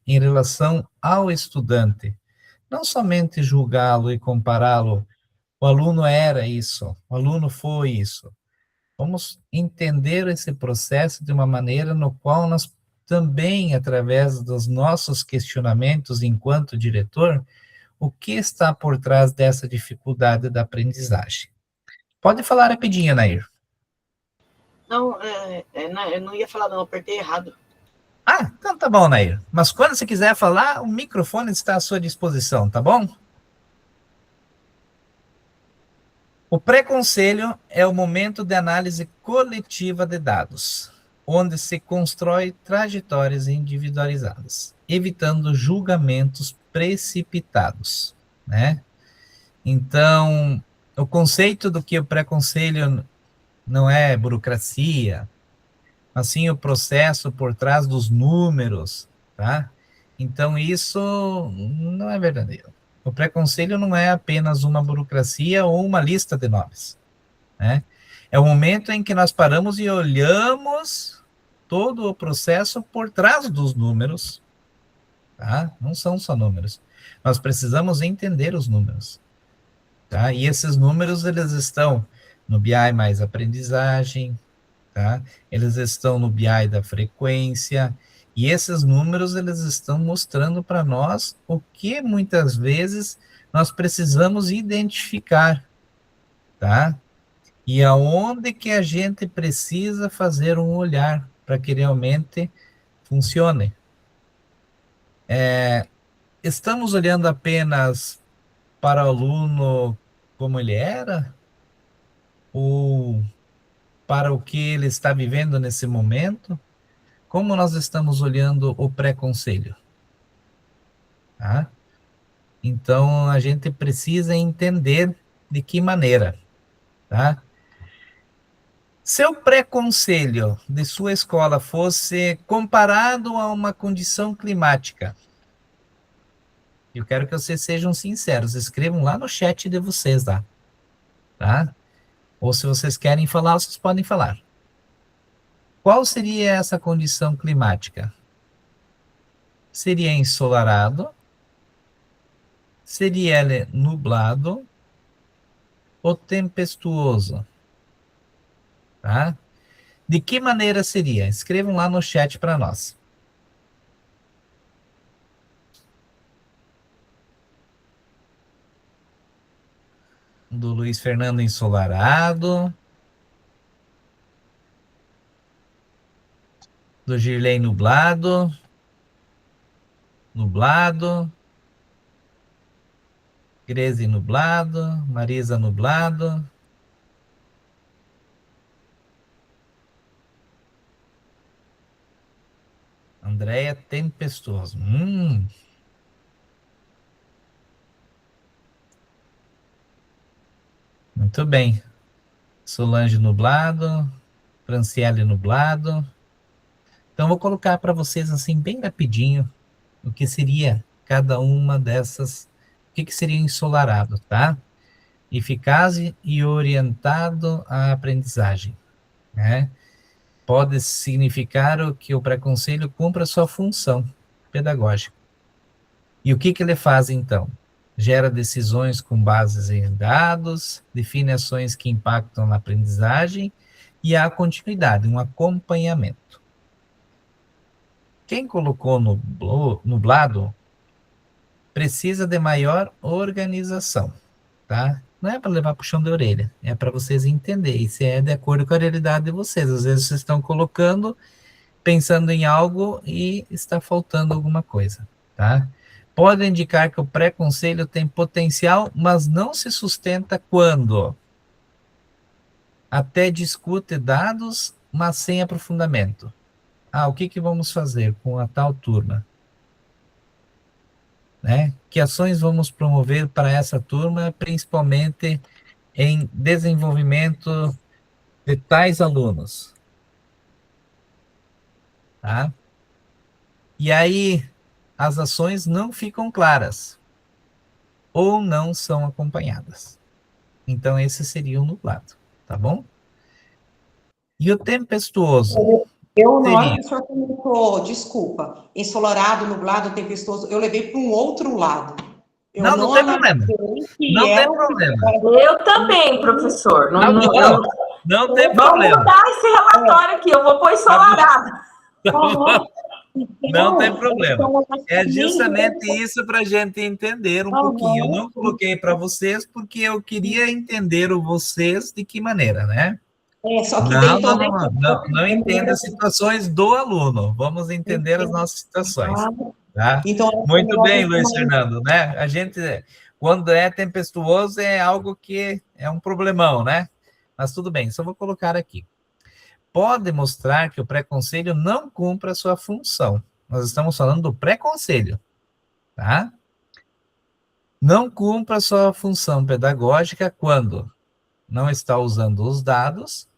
em relação ao estudante. Não somente julgá-lo e compará-lo, o aluno era isso, o aluno foi isso. Vamos entender esse processo de uma maneira no qual nós também, através dos nossos questionamentos enquanto diretor, o que está por trás dessa dificuldade da aprendizagem. Pode falar rapidinho, Nair. Não, eu não ia falar não, eu apertei errado. Ah, então tá bom, Nair. Mas quando você quiser falar, o microfone está à sua disposição, tá bom? O pré-conselho é o momento de análise coletiva de dados, onde se constrói trajetórias individualizadas, evitando julgamentos precipitados, né? Então, o conceito do que o pré-conselho não é burocracia, mas sim o processo por trás dos números, tá? Então, isso não é verdadeiro. O pré-conselho não é apenas uma burocracia ou uma lista de nomes, né? É o momento em que nós paramos e olhamos todo o processo por trás dos números, tá? Não são só números. Nós precisamos entender os números, tá? E esses números, eles estão no BI mais aprendizagem, tá? Eles estão no BI da frequência, e esses números, eles estão mostrando para nós o que muitas vezes nós precisamos identificar, tá? E aonde que a gente precisa fazer um olhar para que realmente funcione. Estamos olhando apenas para o aluno como ele era? Ou para o que ele está vivendo nesse momento? Como nós estamos olhando o pré-conselho? Tá? Então, a gente precisa entender de que maneira, tá? Se o pré-conselho de sua escola fosse comparado a uma condição climática, eu quero que vocês sejam sinceros, escrevam lá no chat de vocês lá, tá? Ou se vocês querem falar, vocês podem falar. Qual seria essa condição climática? Seria ensolarado? Seria ele nublado? Ou tempestuoso? Tá? De que maneira seria? Escrevam lá no chat para nós. Do Luiz Fernando ensolarado. Do Girlei nublado. Nublado. Greze nublado. Marisa nublado. Andréia tempestuoso. Muito bem. Solange nublado. Franciele nublado. Então, vou colocar para vocês, assim, bem rapidinho, o que seria cada uma dessas, o que seria ensolarado, tá? Eficaz e orientado à aprendizagem, né? Pode significar que o pré-conselho cumpra sua função pedagógica. E o que ele faz, então? gera decisões com bases em dados, define ações que impactam na aprendizagem e há continuidade, um acompanhamento. Quem colocou nublado precisa de maior organização, tá? Não é para levar puxão de orelha, é para vocês entenderem, se é de acordo com a realidade de vocês. Às vezes vocês estão colocando, pensando em algo e está faltando alguma coisa, tá? Pode indicar que o pré-conselho tem potencial, mas não se sustenta quando até discute dados, mas sem aprofundamento. O que vamos fazer com a tal turma? Né? Que ações vamos promover para essa turma, principalmente em desenvolvimento de tais alunos? Tá? E aí, as ações não ficam claras, ou não são acompanhadas. Então, esse seria o nublado, tá bom? E o tempestuoso? Na hora que o senhor comentou, desculpa, ensolarado, nublado, tempestuoso, eu levei para um outro lado. Não tem problema. Não tem problema. Eu também, professor. Não tem problema. Vamos mudar esse relatório aqui, eu vou pôr ensolarado. Não tem problema. É justamente isso para a gente entender um pouquinho. Eu não coloquei para vocês porque eu queria entender vocês de que maneira, né? Só que não entenda as situações do aluno. Vamos entender as nossas situações. Tá? Então, muito bem, Luiz Fernando, né? A gente, quando é tempestuoso, é algo que é um problemão, né? Mas tudo bem, só vou colocar aqui. Pode mostrar que o pré-conselho não cumpre a sua função. Nós estamos falando do pré-conselho, tá? Não cumpre a sua função pedagógica quando não está usando os dados,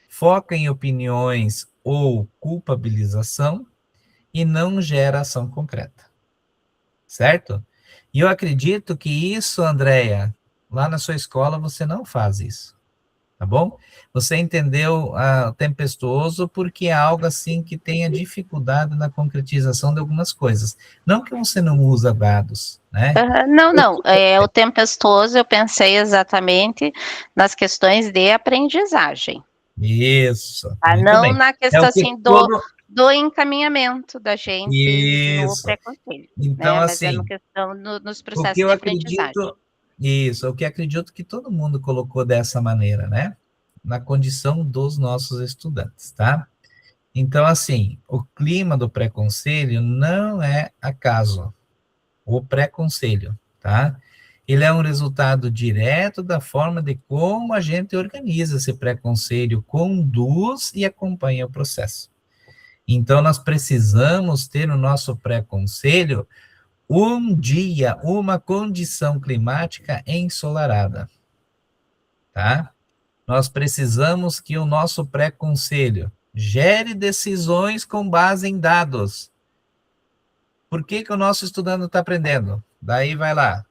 foca em opiniões ou culpabilização e não gera ação concreta. Certo? E eu acredito que isso, Andréia, lá na sua escola você não faz isso. Tá bom? Você entendeu tempestuoso porque é algo assim que tenha dificuldade na concretização de algumas coisas. Não que você não usa dados, né? Não. O tempestuoso eu pensei exatamente nas questões de aprendizagem. Isso. Não bem. na questão assim do encaminhamento da gente no pré-conselho. Então, né? assim, mas é uma questão nos processos de aprendizagem. O que acredito que todo mundo colocou dessa maneira, né? Na condição dos nossos estudantes, tá? Então, assim, o clima do pré-conselho não é acaso. O pré-conselho, tá? Ele é um resultado direto da forma de como a gente organiza esse pré-conselho, conduz e acompanha o processo. Então, nós precisamos ter no nosso pré-conselho um dia, uma condição climática ensolarada, tá? Nós precisamos que o nosso pré-conselho gere decisões com base em dados. Por que o nosso estudante não está aprendendo? Daí vai lá,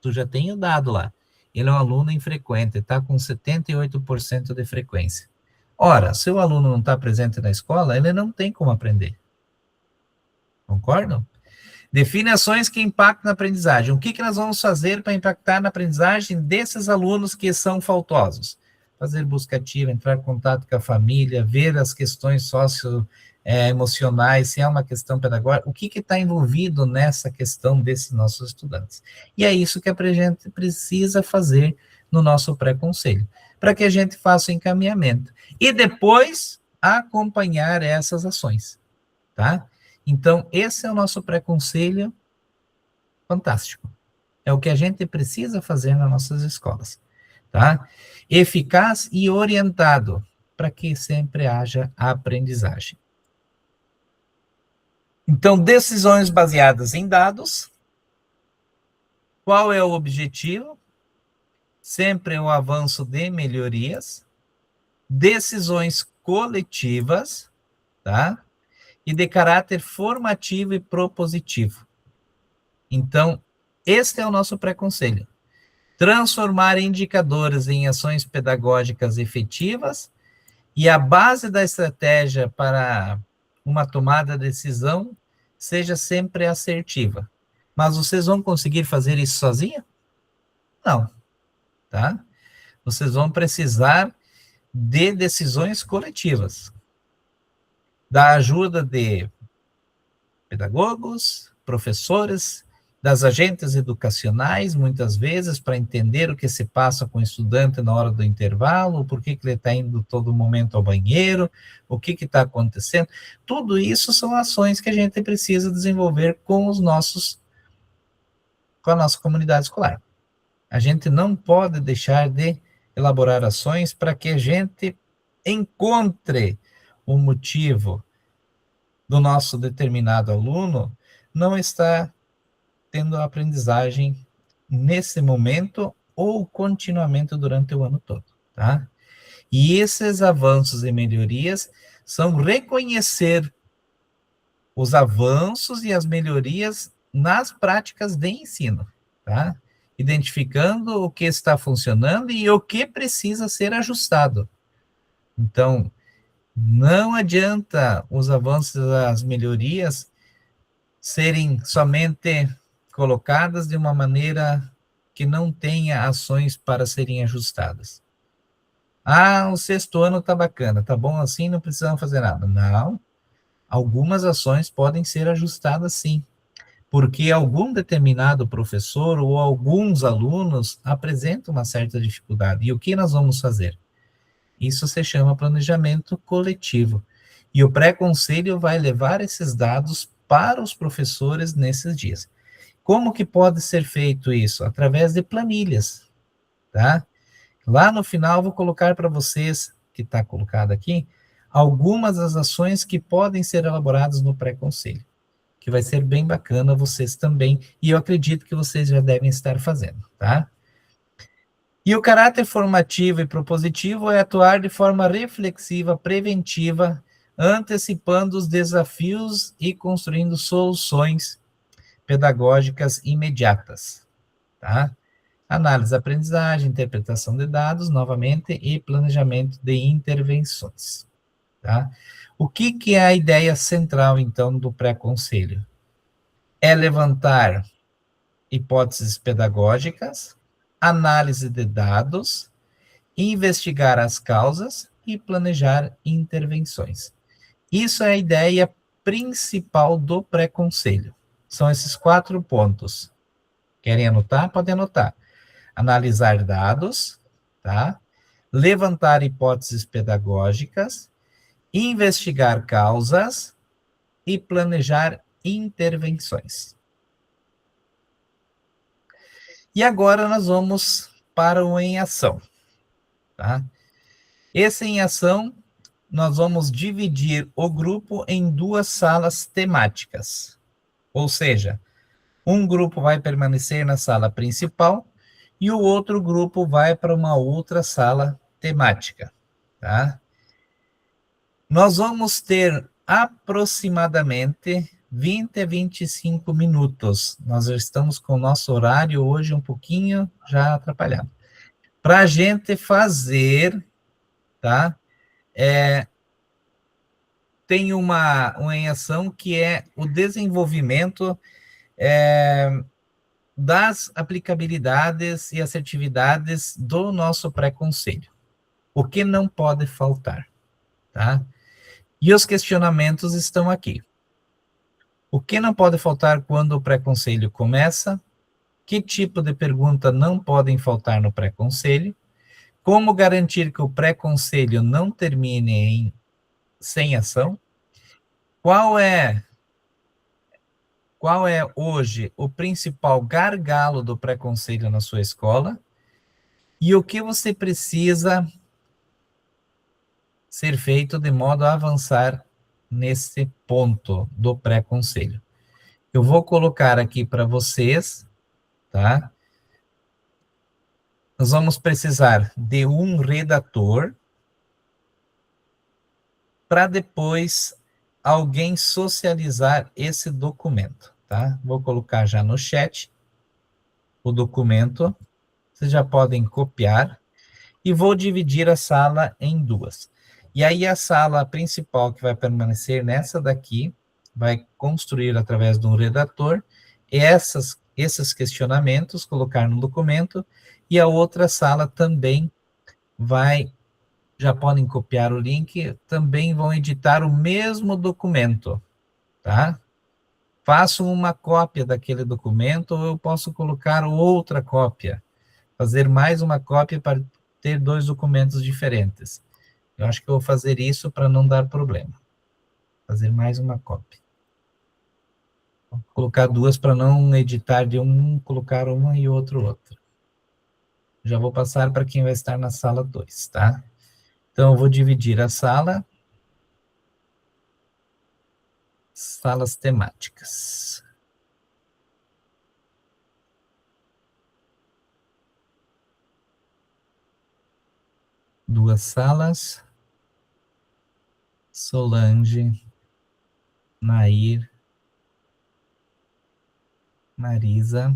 tu já tem o dado lá. Ele é um aluno infrequente, está com 78% de frequência. Ora, se o aluno não está presente na escola, ele não tem como aprender. Concordam? Define ações que impactam na aprendizagem. O que nós vamos fazer para impactar na aprendizagem desses alunos que são faltosos? Fazer busca ativa, entrar em contato com a família, ver as questões socioemocionais, se é uma questão pedagógica, o que está envolvido nessa questão desses nossos estudantes. E é isso que a gente precisa fazer no nosso pré-conselho, para que a gente faça o encaminhamento. E depois, acompanhar essas ações, tá? Então, esse é o nosso pré-conselho fantástico. É o que a gente precisa fazer nas nossas escolas, tá? Eficaz e orientado, para que sempre haja aprendizagem. Então, decisões baseadas em dados. Qual é o objetivo? Sempre o avanço de melhorias. Decisões coletivas, tá? E de caráter formativo e propositivo. Então, este é o nosso pré-conselho. Transformar indicadores em ações pedagógicas efetivas e a base da estratégia para uma tomada de decisão seja sempre assertiva. Mas vocês vão conseguir fazer isso sozinho? Não, tá? Vocês vão precisar de decisões coletivas, da ajuda de pedagogos, professores, das agentes educacionais, muitas vezes, para entender o que se passa com o estudante na hora do intervalo, por que ele está indo todo momento ao banheiro, o que está acontecendo. Tudo isso são ações que a gente precisa desenvolver com a nossa comunidade escolar. A gente não pode deixar de elaborar ações para que a gente encontre o motivo do nosso determinado aluno não estar tendo a aprendizagem nesse momento ou continuamente durante o ano todo, tá? E esses avanços e melhorias são reconhecer os avanços e as melhorias nas práticas de ensino, tá? Identificando o que está funcionando e o que precisa ser ajustado. Então, não adianta os avanços e as melhorias serem somente colocadas de uma maneira que não tenha ações para serem ajustadas. Ah, o 6º ano tá bacana, tá bom assim, não precisamos fazer nada. Não, algumas ações podem ser ajustadas sim, porque algum determinado professor ou alguns alunos apresentam uma certa dificuldade. E o que nós vamos fazer? Isso se chama planejamento coletivo. E o pré-conselho vai levar esses dados para os professores nesses dias. Como que pode ser feito isso? Através de planilhas, tá? Lá no final, vou colocar para vocês, que está colocado aqui, algumas das ações que podem ser elaboradas no pré-conselho, que vai ser bem bacana vocês também, e eu acredito que vocês já devem estar fazendo, tá? E o caráter formativo e propositivo é atuar de forma reflexiva, preventiva, antecipando os desafios e construindo soluções pedagógicas imediatas, tá? Análise da aprendizagem, interpretação de dados, novamente, e planejamento de intervenções, tá? O que é a ideia central, então, do pré-conselho? É levantar hipóteses pedagógicas, análise de dados, investigar as causas e planejar intervenções. Isso é a ideia principal do pré-conselho. São esses 4 pontos. Querem anotar? Podem anotar. Analisar dados, tá? Levantar hipóteses pedagógicas, investigar causas e planejar intervenções. E agora nós vamos para o em ação, tá? Esse em ação, nós vamos dividir o grupo em 2 salas temáticas. Ou seja, um grupo vai permanecer na sala principal e o outro grupo vai para uma outra sala temática, tá? Nós vamos ter aproximadamente 20 a 25 minutos. Nós já estamos com o nosso horário hoje um pouquinho já atrapalhado. Para a gente fazer, tá? Tem uma em ação que é o desenvolvimento das aplicabilidades e assertividades do nosso pré-conselho. O que não pode faltar, tá? E os questionamentos estão aqui. O que não pode faltar quando o pré-conselho começa? Que tipo de pergunta não podem faltar no pré-conselho? Como garantir que o pré-conselho não termine sem ação? Qual é hoje o principal gargalo do pré-conselho na sua escola? E o que você precisa ser feito de modo a avançar nesse ponto do pré-conselho? Eu vou colocar aqui para vocês, tá? Nós vamos precisar de um redator para depois alguém socializar esse documento, tá? Vou colocar já no chat o documento, vocês já podem copiar, e vou dividir a sala em 2. E aí a sala principal, que vai permanecer nessa daqui, vai construir através de um redator, esses questionamentos, colocar no documento, e a outra sala também já podem copiar o link, também vão editar o mesmo documento, tá? Faço uma cópia daquele documento, ou eu posso colocar outra cópia, fazer mais uma cópia para ter 2 documentos diferentes. Eu acho que eu vou fazer isso para não dar problema. Fazer mais uma cópia. Vou colocar 2 para não editar de um, colocar uma e outra. Já vou passar para quem vai estar na sala 2, tá? Então, eu vou dividir a sala, salas temáticas. Duas salas. Solange, Nair, Marisa,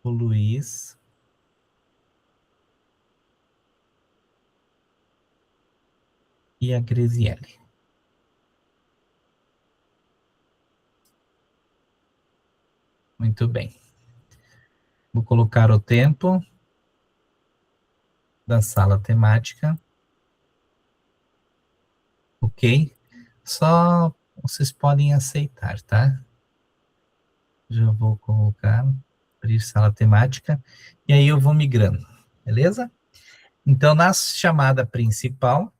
o Luiz, e a Grisiele. Muito bem. Vou colocar o tempo da sala temática. Ok? Só vocês podem aceitar, tá? Já vou colocar, abrir sala temática, e aí eu vou migrando, beleza? Então, na chamada principal,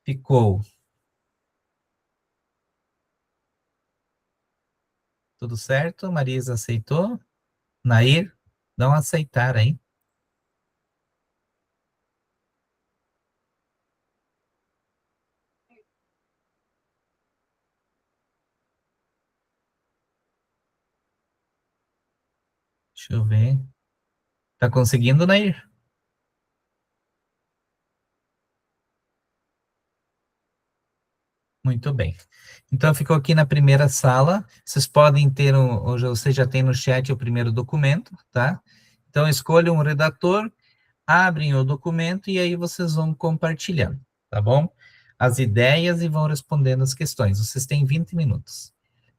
ficou tudo certo? Marisa aceitou? Nair, dá um aceitar aí. Deixa eu ver. Tá conseguindo, Nair? Muito bem. Então, ficou aqui na primeira sala. Vocês podem ter, hoje você já tem no chat o primeiro documento, tá? Então, escolham um redator, abrem o documento e aí vocês vão compartilhando, tá bom? As ideias e vão respondendo as questões. Vocês têm 20 minutos,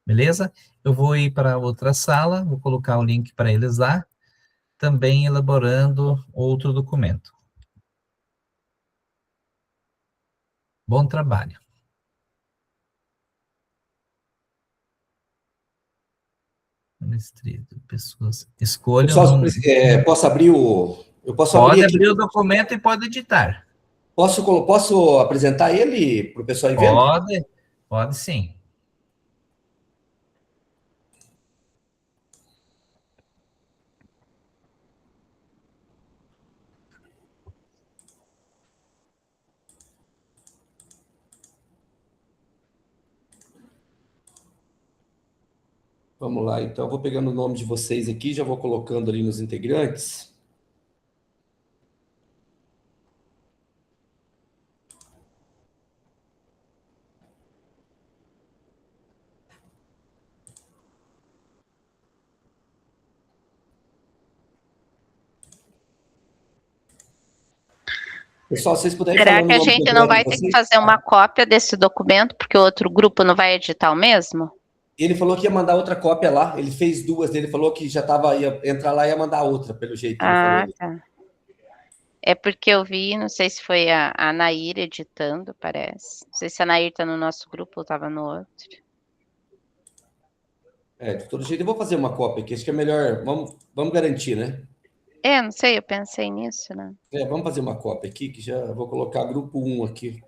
beleza? Eu vou ir para outra sala, vou colocar o link para eles lá, também elaborando outro documento. Bom trabalho. Pessoas escolham. Pessoal, posso abrir o. Eu posso Pode abrir aqui. abrir o documento e pode editar. Posso apresentar ele para o pessoal ir vendo? Pode sim. Vamos lá, então eu vou pegando o nome de vocês aqui, já vou colocando ali nos integrantes. Pessoal, vocês puderem Será falar que o a nome gente não completo vai de ter que vocês? fazer uma cópia desse documento, porque o outro grupo não vai editar o mesmo? Ele falou que ia mandar outra cópia lá, ele fez 2, ele falou que já ia entrar lá e ia mandar outra, pelo jeito que ele falou. Tá. É porque eu vi, não sei se foi a Nair editando, parece. Não sei se a Nair tá no nosso grupo ou estava no outro. De todo jeito eu vou fazer uma cópia aqui, acho que é melhor, vamos garantir, né? Não sei, eu pensei nisso, né? Vamos fazer uma cópia aqui, que já vou colocar grupo 1 aqui.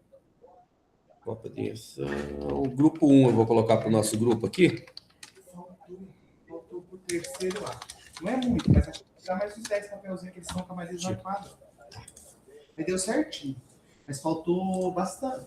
Cópia de ação. O grupo 1 eu vou colocar para o nosso grupo aqui. Faltou o terceiro lá. Não é muito, mas acho que dá mais uns 10 papelzinhos que eles estão com mais esnarpados. Mas deu certinho. Mas faltou bastante.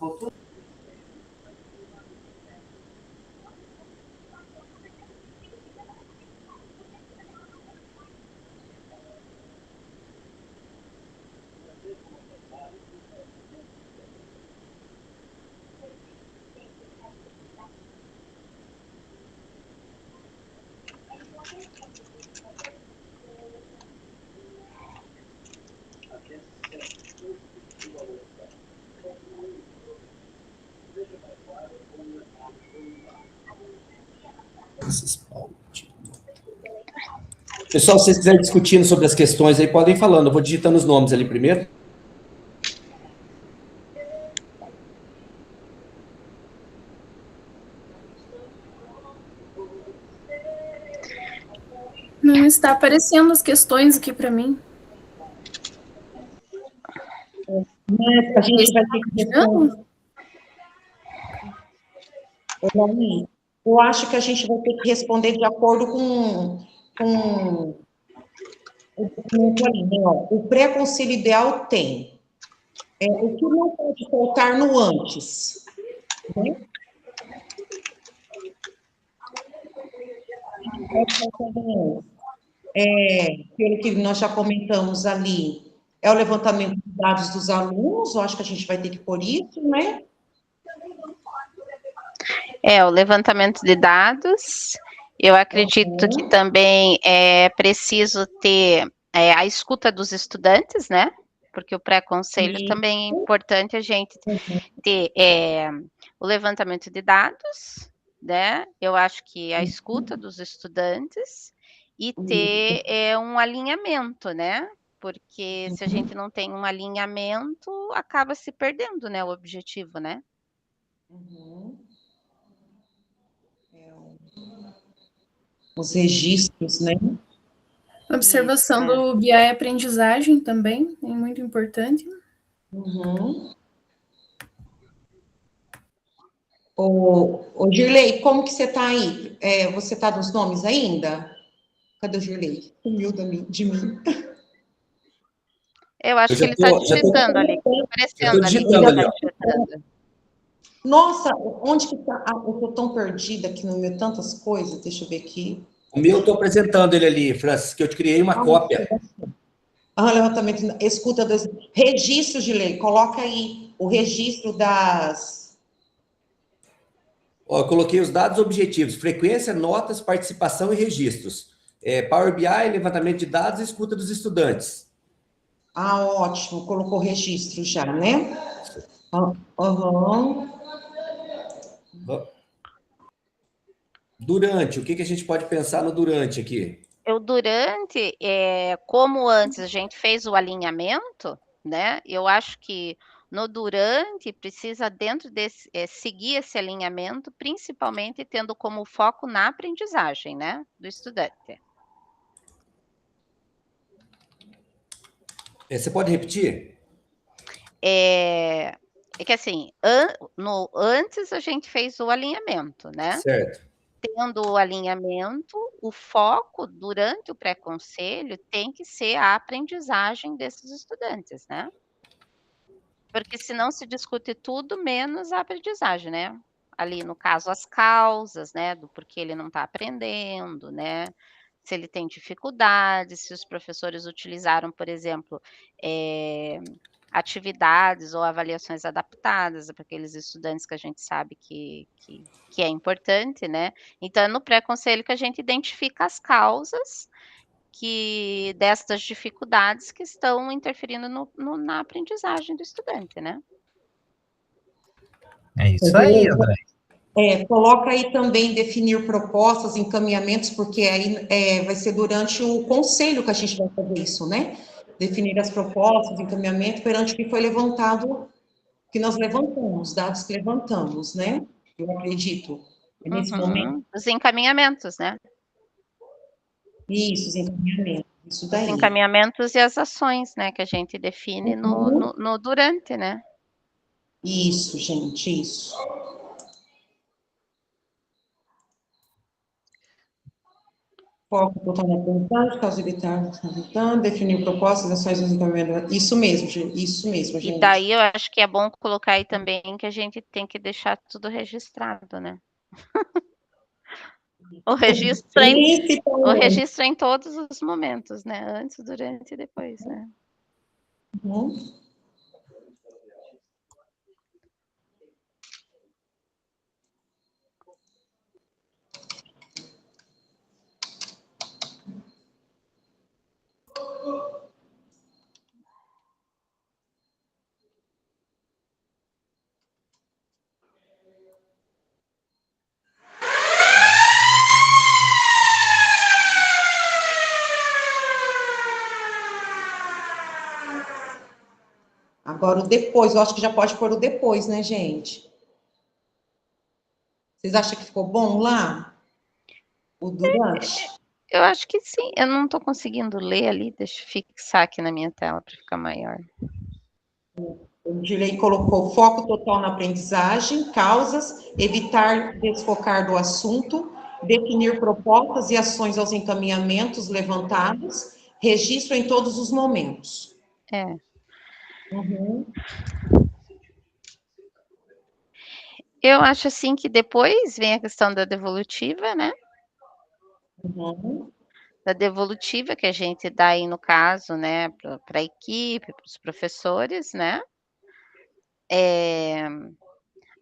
Pessoal, se vocês quiserem discutindo sobre as questões aí, podem ir falando. Eu vou digitando os nomes ali primeiro. Não está aparecendo as questões aqui para mim. Mas a gente vai ter que responder. Eu acho que a gente vai ter que responder de acordo com o documento ali, né? Ó, o pré-conselho ideal tem. O que não pode faltar no antes, né? Pelo que nós já comentamos ali, é o levantamento de dados dos alunos, eu acho que a gente vai ter que pôr isso, né? O levantamento de dados. Eu acredito que também é preciso ter a escuta dos estudantes, né? Porque o pré-conselho também é importante a gente ter o levantamento de dados, né? Eu acho que a escuta dos estudantes e ter um alinhamento, né? Porque se a gente não tem um alinhamento, acaba se perdendo, né? O objetivo, né? Os registros, né? Observação do BI aprendizagem também é muito importante. Ô, Girlei, como que você está aí? Você está nos nomes ainda? Cadê o Girlei? Sumiu de mim. Eu acho que ele está digitando ali. Eu estou digitando ali, ó. Nossa, onde que está? Eu estou tão perdida aqui no meu, tantas coisas. Deixa eu ver aqui. O meu eu estou apresentando ele ali, Francis, que eu te criei uma cópia. Levantamento, escuta dos registros de lei. Coloca aí o registro das... Ó, eu coloquei os dados objetivos, frequência, notas, participação e registros. Power BI, levantamento de dados e escuta dos estudantes. Ótimo, colocou registro já, né? Durante, o que a gente pode pensar no durante aqui? O durante, como antes a gente fez o alinhamento, né? Eu acho que no durante precisa dentro desse seguir esse alinhamento, principalmente tendo como foco na aprendizagem, né, do estudante. Você pode repetir? É que assim, antes a gente fez o alinhamento, né? Certo. Tendo o alinhamento, o foco durante o pré-conselho tem que ser a aprendizagem desses estudantes, né? Porque senão se discute tudo menos a aprendizagem, né? Ali, no caso, as causas, né, do porquê ele não está aprendendo, né? Se ele tem dificuldades, se os professores utilizaram, por exemplo, atividades ou avaliações adaptadas para aqueles estudantes que a gente sabe que é importante, né? Então, é no pré-conselho que a gente identifica as causas destas dificuldades que estão interferindo na aprendizagem do estudante, né? É isso aí, André. Coloca aí também definir propostas, encaminhamentos, porque aí vai ser durante o conselho que a gente vai fazer isso, né? Definir as propostas, encaminhamento, perante o que foi levantado, que nós levantamos, dados que levantamos, né? Eu acredito. Nesse momento. Os encaminhamentos, né? Isso, os encaminhamentos. Isso daí. Os encaminhamentos e as ações, né? Que a gente define no durante, né? Isso, gente, isso. Foco total na aprendizagem, caso evitar, definir propostas, ações e encaminhamentos. Isso mesmo, gente. E daí eu acho que é bom colocar aí também que a gente tem que deixar tudo registrado, né? O registro em todos os momentos, né? Antes, durante e depois, né? Agora, o depois, eu acho que já pode pôr o depois, né, gente? Vocês acham que ficou bom lá? O durante? Eu acho que sim. Eu não estou conseguindo ler ali. Deixa eu fixar aqui na minha tela para ficar maior. O Dirley colocou foco total na aprendizagem, causas, evitar desfocar do assunto, definir propostas e ações aos encaminhamentos levantados, registro em todos os momentos. É. Uhum. Eu acho assim que depois vem a questão da devolutiva, né? Uhum. Da devolutiva que a gente dá aí no caso, né, para a equipe, para os professores, né?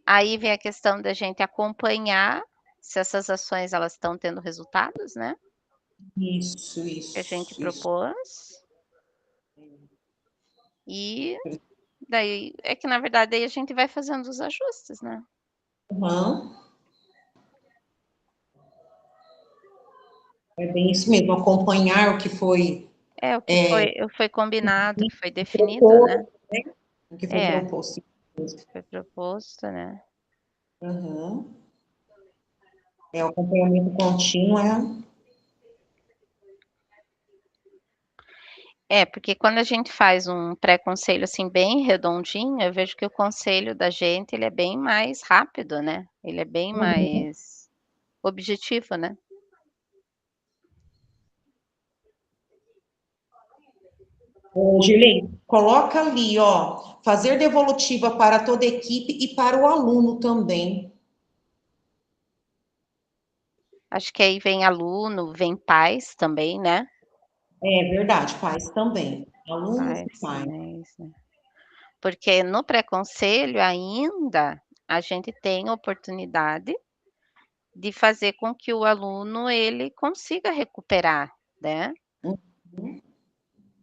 Aí vem a questão da gente acompanhar se essas ações elas estão tendo resultados, né? Isso, Que a gente isso, isso. propôs. E daí é que na verdade aí a gente vai fazendo os ajustes, né? Uhum. É bem isso mesmo, acompanhar o que foi É o que foi combinado, que foi definido, né? proposto, né? O que foi É, proposto. foi proposto, né? Uhum. O acompanhamento contínuo Porque quando a gente faz um pré-conselho assim bem redondinho, eu vejo que o conselho da gente ele é bem mais rápido, né? Ele é bem Uhum. mais objetivo, né? Ô, Girlei, coloca ali, ó, fazer devolutiva para toda a equipe e para o aluno também. Acho que aí vem aluno, vem pais também, né? É verdade, pais também. Alunos e Pais pais. também, né? Porque no pré-conselho ainda a gente tem a oportunidade de fazer com que o aluno ele consiga recuperar, né? Uhum.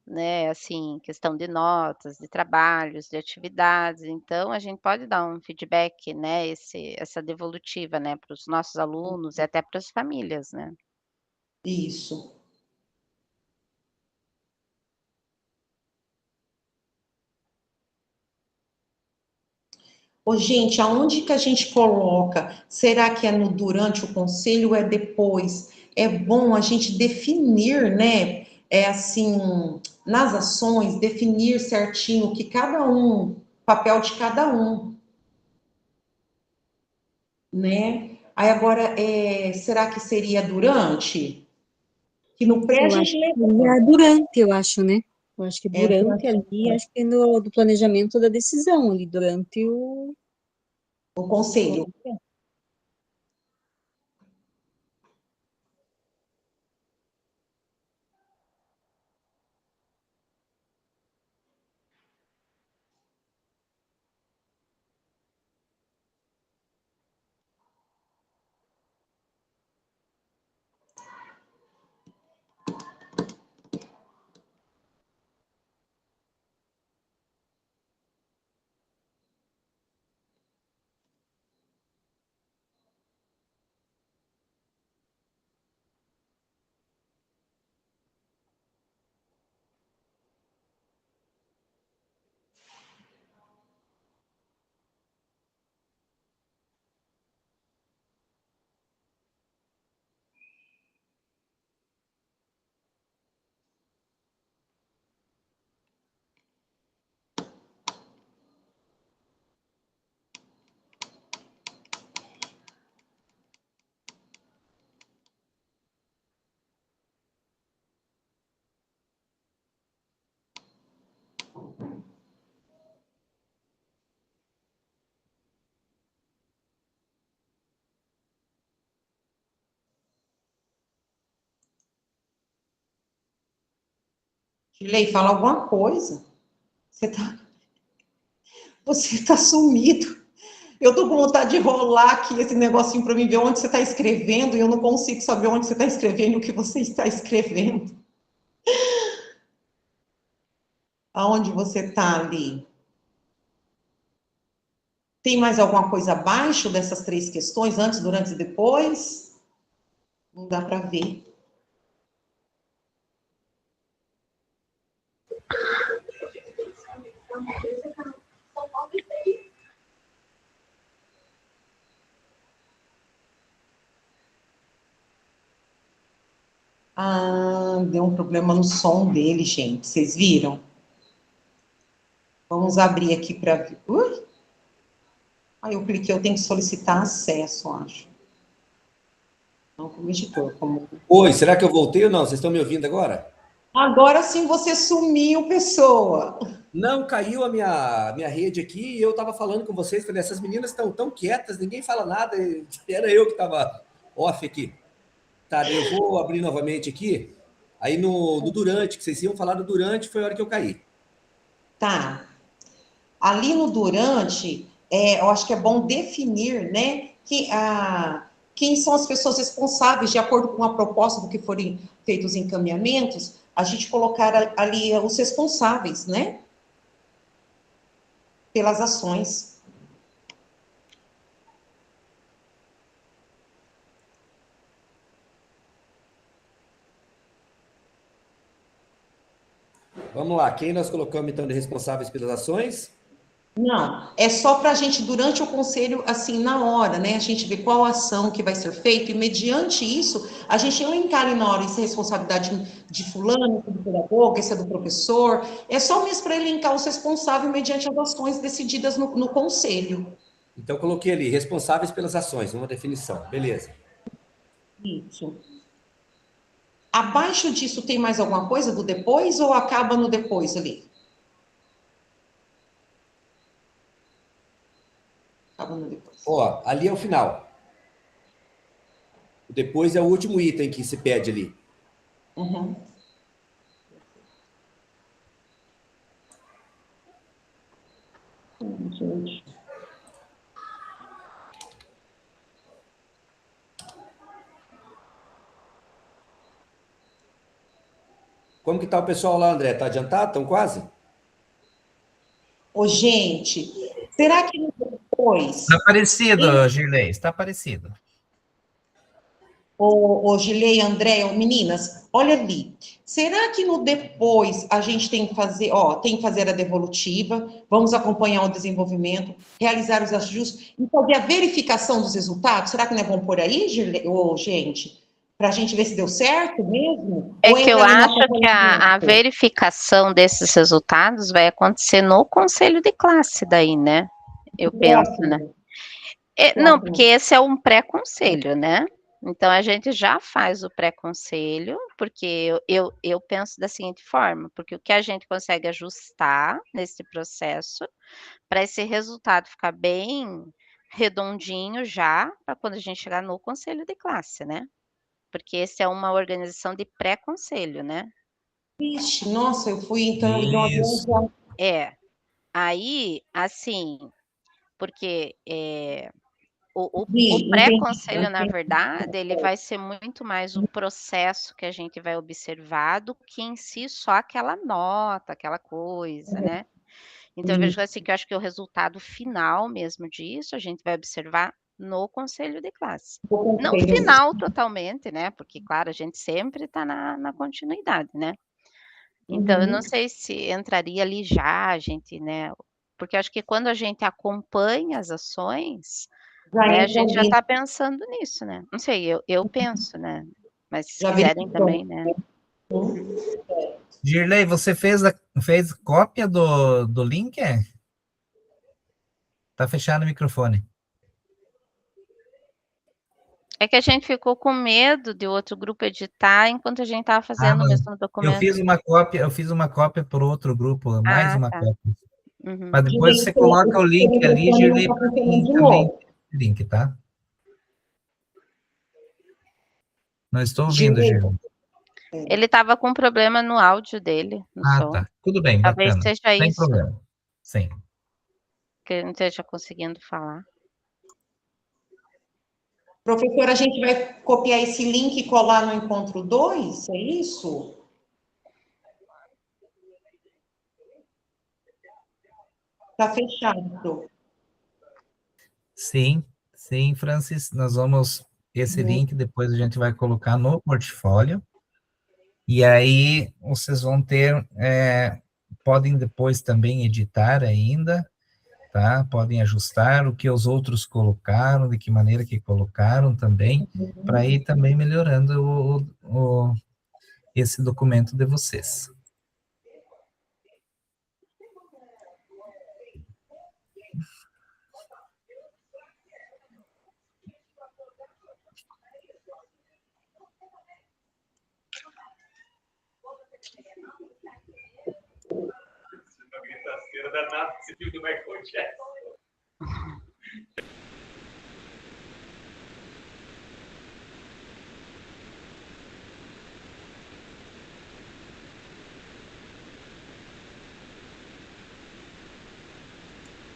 Né, assim, questão de notas, de trabalhos, de atividades, então a gente pode dar um feedback, né, essa devolutiva, né, para os nossos alunos e até para as famílias, né. Isso. Ô, gente, aonde que a gente coloca? Será que é no durante o conselho ou é depois? É bom a gente definir, né? É assim, nas ações, definir certinho o que cada um, papel de cada um, né? Aí agora, será que seria durante? Que no pré a Eu gente acho que levanta, é durante, eu acho, né? Eu acho que durante durante ali, acho que do planejamento da decisão ali, durante o conselho. Lei, fala alguma coisa. Você tá sumido. Eu tô com vontade de rolar aqui esse negocinho para mim ver onde você está escrevendo e eu não consigo saber onde você está escrevendo e o que você está escrevendo. Aonde você está ali? Tem mais alguma coisa abaixo dessas três questões, antes, durante e depois? Não dá para ver. Ah, deu um problema no som dele, gente. Vocês viram? Vamos abrir aqui para ver. Aí eu cliquei, eu tenho que solicitar acesso, acho. Não como editor, como... Oi, será que eu voltei ou não? Vocês estão me ouvindo agora? Agora sim você sumiu, pessoa. Não, caiu a minha rede aqui e eu estava falando com vocês, falei, essas meninas estão tão quietas, ninguém fala nada, era eu que estava off aqui. Tá, eu vou abrir novamente aqui, aí no durante, que vocês iam falar do durante, foi a hora que eu caí. Tá. Ali no durante, eu acho que é bom definir, né, quem são as pessoas responsáveis, de acordo com a proposta do que forem feitos os encaminhamentos, a gente colocar ali os responsáveis, né, pelas ações. Vamos lá, quem nós colocamos então de responsáveis pelas ações? Não, é só para a gente, durante o conselho, assim, na hora, né, a gente ver qual ação que vai ser feita, e mediante isso, a gente elencar ali na hora, isso é responsabilidade de fulano, do pedagogo, esse é do professor, é só mesmo para elencar os responsáveis mediante as ações decididas no conselho. Então, eu coloquei ali, responsáveis pelas ações, uma definição, beleza. Isso. Abaixo disso tem mais alguma coisa do depois, ou acaba no depois ali? Ó, ali é o final. Depois é o último item que se pede ali. Uhum. Gente. Como que tá o pessoal lá, André? Tá adiantado? Estão quase? Ô, gente, será que depois... Está parecido, Girlei, está parecido. Ô, Gilei, André, meninas, olha ali. Será que no depois a gente tem que fazer, tem que fazer a devolutiva, vamos acompanhar o desenvolvimento, realizar os ajustes e fazer a verificação dos resultados? Será que não é bom por aí, Gilei, gente? Para a gente ver se deu certo mesmo? É que eu acho que a verificação desses resultados vai acontecer no conselho de classe daí, né? Eu penso, né? Não, porque esse é um pré-conselho, né? Então, a gente já faz o pré-conselho, porque eu penso da seguinte forma, porque o que a gente consegue ajustar nesse processo, para esse resultado ficar bem redondinho já, para quando a gente chegar no conselho de classe, né? Porque esse é uma organização de pré-conselho, né? Ixi, nossa, eu fui, então, de uma vez... Aí, assim, porque... O pré-conselho, na verdade, ele vai ser muito mais o processo que a gente vai observar do que em si só aquela nota, aquela coisa, né? Então, eu vejo assim, que eu acho que o resultado final mesmo disso, a gente vai observar no conselho de classe. Não final totalmente, né? Porque, claro, a gente sempre está na continuidade, né? Então, eu não sei se entraria ali já, a gente, né? Porque eu acho que quando a gente acompanha as ações... a gente já está pensando nisso, né? Não sei, eu penso, né? Mas se quiserem também, né? Girlei, você fez cópia do link? Tá fechado o microfone. É que a gente ficou com medo de outro grupo editar enquanto a gente estava fazendo o mesmo documento. Eu fiz uma cópia para outro grupo, mais uma cópia. Uhum. Mas depois você coloca o link ali, Girlei, para mim também. Link, tá? Não estou ouvindo, Girlei. Ele estava com problema no áudio dele, no som. Tá. Tudo bem, talvez bacana. seja Sem isso. problema. Sim. Que ele não esteja conseguindo falar. Professora, a gente vai copiar esse link e colar no encontro 2, é isso? Tá fechado. Sim, Francis, nós vamos, esse link depois a gente vai colocar no portfólio, e aí vocês vão ter, podem depois também editar ainda, tá? Podem ajustar o que os outros colocaram, de que maneira que colocaram também, para ir também melhorando esse documento de vocês.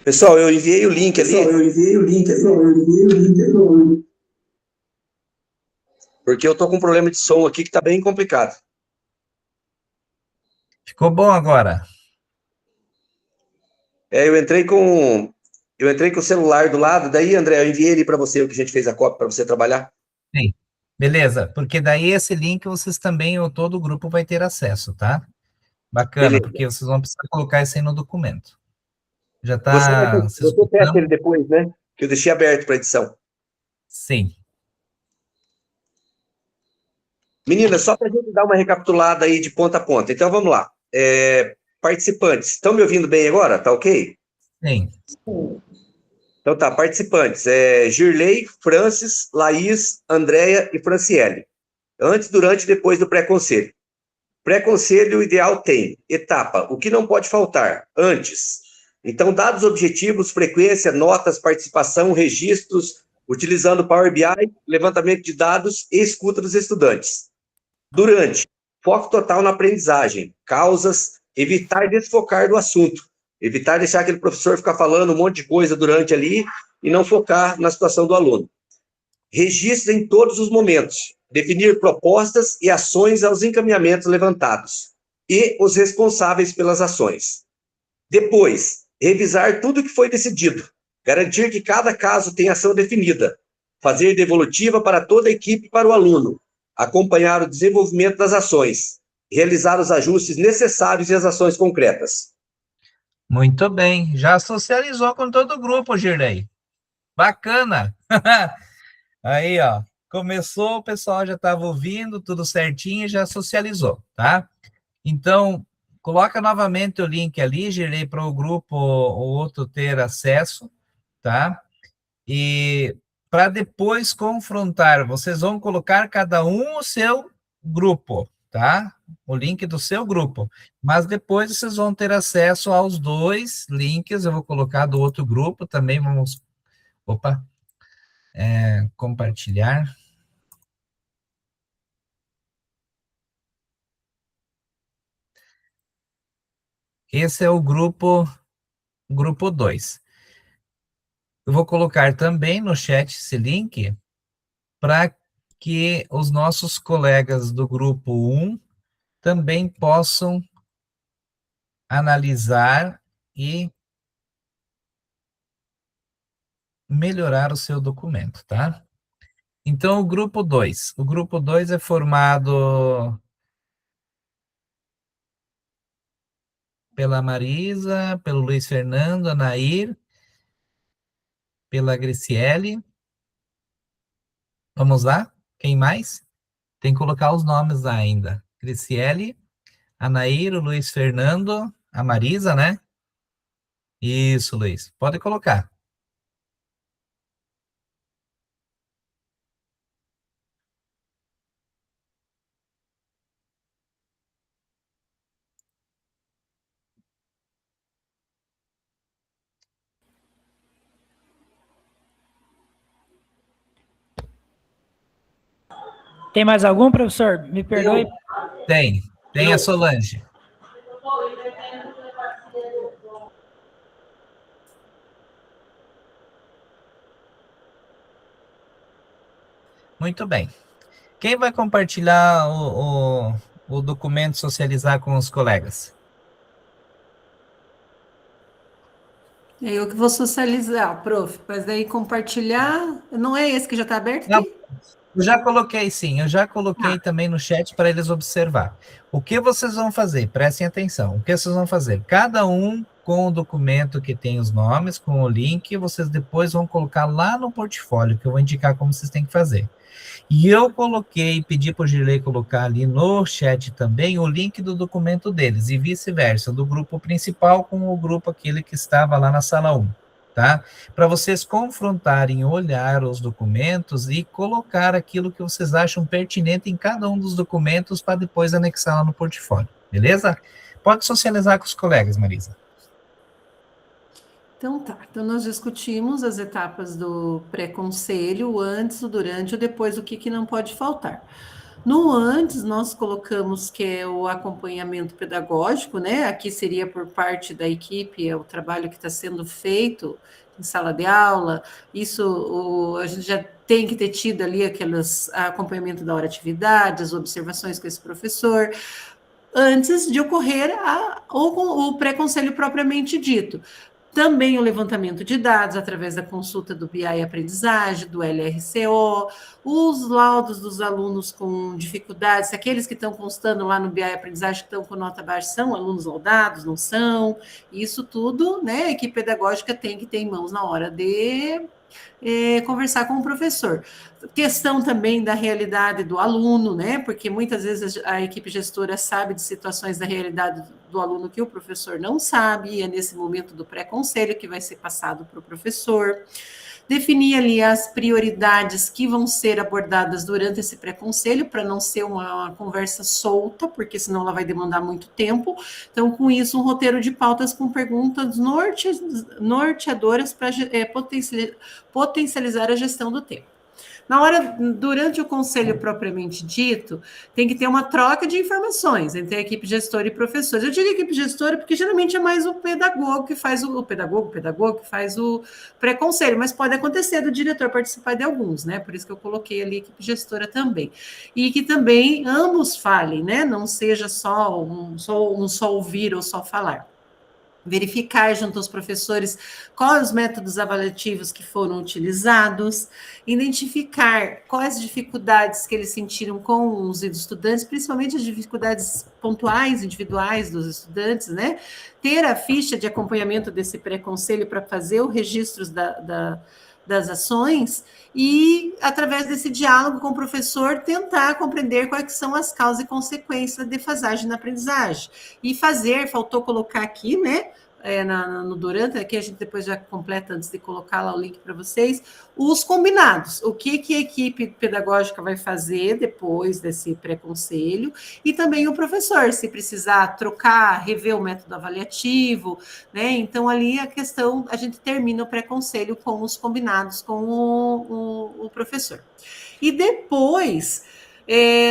Pessoal, eu enviei o link ali. Porque eu tô com um problema de som aqui que tá bem complicado. Ficou bom agora? Eu entrei com o celular do lado, daí, André, eu enviei ele para você, o que a gente fez a cópia para você trabalhar. Sim. Beleza, porque daí esse link vocês também, ou todo o grupo vai ter acesso, tá? Bacana, Beleza. porque vocês vão precisar colocar isso aí no documento. Já Você tá... fecha ele depois, né? Que eu deixei aberto para edição. Sim. Meninas, só para a gente dar uma recapitulada aí de ponta a ponta. Então, vamos lá. Participantes, estão me ouvindo bem agora? Tá ok? Sim. Então tá, participantes. Girley, Francis, Laís, Andréia e Franciele. Antes, durante e depois do pré-conselho. Pré-conselho, o ideal tem. Etapa, o que não pode faltar? Antes. Então, dados objetivos, frequência, notas, participação, registros, utilizando Power BI, levantamento de dados e escuta dos estudantes. Durante, foco total na aprendizagem, causas, evitar desfocar do assunto, evitar deixar aquele professor ficar falando um monte de coisa durante ali e não focar na situação do aluno. Registro em todos os momentos, definir propostas e ações aos encaminhamentos levantados e os responsáveis pelas ações. Depois, revisar tudo o que foi decidido, garantir que cada caso tem ação definida, fazer devolutiva para toda a equipe e para o aluno, acompanhar o desenvolvimento das ações, realizar os ajustes necessários e as ações concretas. Muito bem. Já socializou com todo o grupo, Girley. Bacana. Aí, ó. Começou, o pessoal já estava ouvindo, tudo certinho, já socializou, tá? Então, coloca novamente o link ali, Girley, para o grupo ou outro ter acesso, tá? E para depois confrontar, vocês vão colocar cada um o seu grupo, tá? O link do seu grupo. Mas depois vocês vão ter acesso aos dois links, eu vou colocar do outro grupo também, vamos... Opa! Compartilhar. Esse é o grupo 2. Eu vou colocar também no chat esse link para que os nossos colegas do grupo 1 também possam analisar e melhorar o seu documento, tá? Então, o grupo 2. O grupo 2 é formado pela Marisa, pelo Luiz Fernando, a Nair, pela Graciele. Vamos lá? Quem mais? Tem que colocar os nomes lá ainda. Graciele, a Nair, o Luiz Fernando, a Marisa, né? Isso, Luiz. Pode colocar. Tem mais algum, professor? Me perdoe. Tem a Solange. Muito bem. Quem vai compartilhar o documento, socializar com os colegas? Eu que vou socializar, prof. Mas daí compartilhar, não é esse que já está aberto Não, aqui? eu já coloquei, sim. Eu já coloquei também no chat para eles observar. O que vocês vão fazer? Prestem atenção. O que vocês vão fazer? Cada um com o documento que tem os nomes, com o link, vocês depois vão colocar lá no portfólio, que eu vou indicar como vocês têm que fazer. E eu coloquei, pedi para o Girlei colocar ali no chat também o link do documento deles, e vice-versa, do grupo principal com o grupo aquele que estava lá na sala 1, tá? Para vocês confrontarem, olhar os documentos e colocar aquilo que vocês acham pertinente em cada um dos documentos para depois anexar lá no portfólio, beleza? Pode socializar com os colegas, Marisa. Então tá, então nós discutimos as etapas do pré-conselho, o antes, o durante, o depois, o que não pode faltar. No antes, nós colocamos que é o acompanhamento pedagógico, né? Aqui seria por parte da equipe, é o trabalho que está sendo feito em sala de aula, isso a gente já tem que ter tido ali aqueles acompanhamento da hora atividade, as observações com esse professor, antes de ocorrer o pré-conselho propriamente dito. Também o levantamento de dados através da consulta do BI Aprendizagem, do LRCO, os laudos dos alunos com dificuldades, aqueles que estão constando lá no BI Aprendizagem que estão com nota baixa, são alunos laudados, não são? Isso tudo, né, a equipe pedagógica tem que ter em mãos na hora de conversar com o professor. Questão também da realidade do aluno, né? Porque muitas vezes a equipe gestora sabe de situações da realidade do aluno que o professor não sabe, e é nesse momento do pré-conselho que vai ser passado para o professor. Definir ali as prioridades que vão ser abordadas durante esse pré-conselho, para não ser uma conversa solta, porque senão ela vai demandar muito tempo. Então, com isso, um roteiro de pautas com perguntas norteadoras para potencializar a gestão do tempo. Durante o conselho propriamente dito, tem que ter uma troca de informações entre a equipe gestora e professores. Eu digo equipe gestora porque geralmente é mais o pedagogo que faz o pré-conselho, mas pode acontecer do diretor participar de alguns, né? Por isso que eu coloquei ali equipe gestora também. E que também ambos falem, né? Não seja só ouvir ou só falar. Verificar junto aos professores quais os métodos avaliativos que foram utilizados, identificar quais dificuldades que eles sentiram com os estudantes, principalmente as dificuldades pontuais, individuais dos estudantes, né? Ter a ficha de acompanhamento desse pré-conselho para fazer o registro das ações e, através desse diálogo com o professor, tentar compreender quais são as causas e consequências da defasagem na aprendizagem. E faltou colocar aqui, né, no durante, aqui a gente depois já completa antes de colocar lá o link para vocês, os combinados, o que a equipe pedagógica vai fazer depois desse pré-conselho, e também o professor, se precisar trocar, rever o método avaliativo, né, então ali a questão, a gente termina o pré-conselho com os combinados com o professor. E depois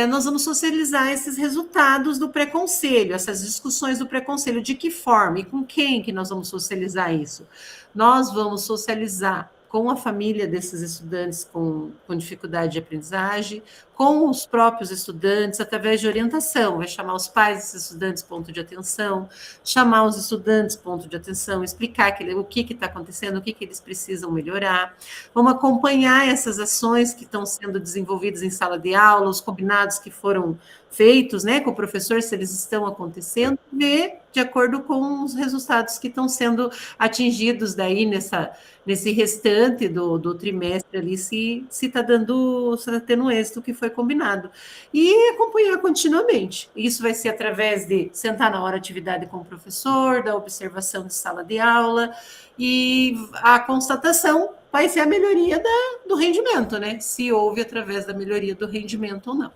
nós vamos socializar esses resultados do pré-conselho, essas discussões do pré-conselho, de que forma e com quem que nós vamos socializar isso? Nós vamos socializar com a família desses estudantes com dificuldade de aprendizagem, com os próprios estudantes, através de orientação, vai chamar os pais desses estudantes ponto de atenção, chamar os estudantes ponto de atenção, explicar o que está acontecendo, o que eles precisam melhorar, vamos acompanhar essas ações que estão sendo desenvolvidas em sala de aula, os combinados que foram feitos, né, com o professor, se eles estão acontecendo, ver de acordo com os resultados que estão sendo atingidos daí nesse restante do trimestre ali, se está tendo êxito que foi combinado. E acompanhar continuamente. Isso vai ser através de sentar na hora de atividade com o professor, da observação de sala de aula, e a constatação vai ser a melhoria do rendimento, né? Se houve através da melhoria do rendimento ou não.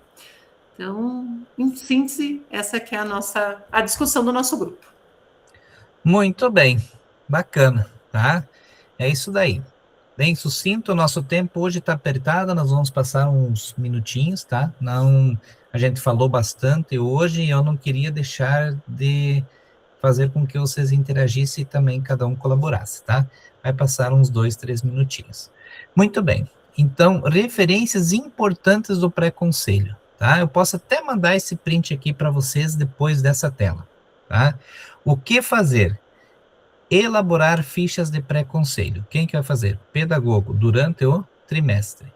Então, em síntese, essa que é a discussão do nosso grupo. Muito bem, bacana, tá? É isso daí. Bem sucinto, o nosso tempo hoje está apertado, nós vamos passar uns minutinhos, tá? A gente falou bastante hoje e eu não queria deixar de fazer com que vocês interagissem e também cada um colaborasse, tá? Vai passar uns 2, 3 minutinhos. Muito bem, então, referências importantes do pré-conselho. Tá? Eu posso até mandar esse print aqui para vocês depois dessa tela, tá? O que fazer? Elaborar fichas de pré-conselho. Quem que vai fazer? Pedagogo, durante o trimestre.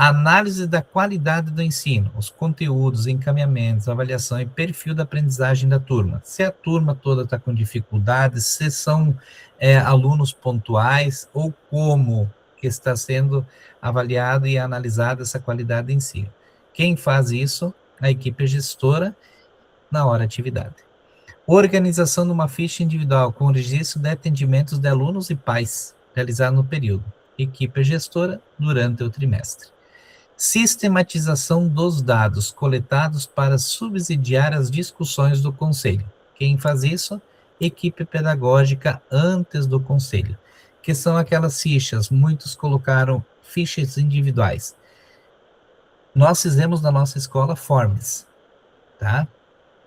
Análise da qualidade do ensino, os conteúdos, encaminhamentos, avaliação e perfil da aprendizagem da turma. Se a turma toda está com dificuldades, se são alunos pontuais, ou como que está sendo avaliada e analisada essa qualidade de ensino. Quem faz isso? A equipe gestora, na hora atividade. Organização de uma ficha individual com registro de atendimentos de alunos e pais, realizado no período. Equipe gestora, durante o trimestre. Sistematização dos dados coletados para subsidiar as discussões do conselho. Quem faz isso? Equipe pedagógica antes do conselho, que são aquelas fichas, muitos colocaram fichas individuais. Nós fizemos na nossa escola forms, tá?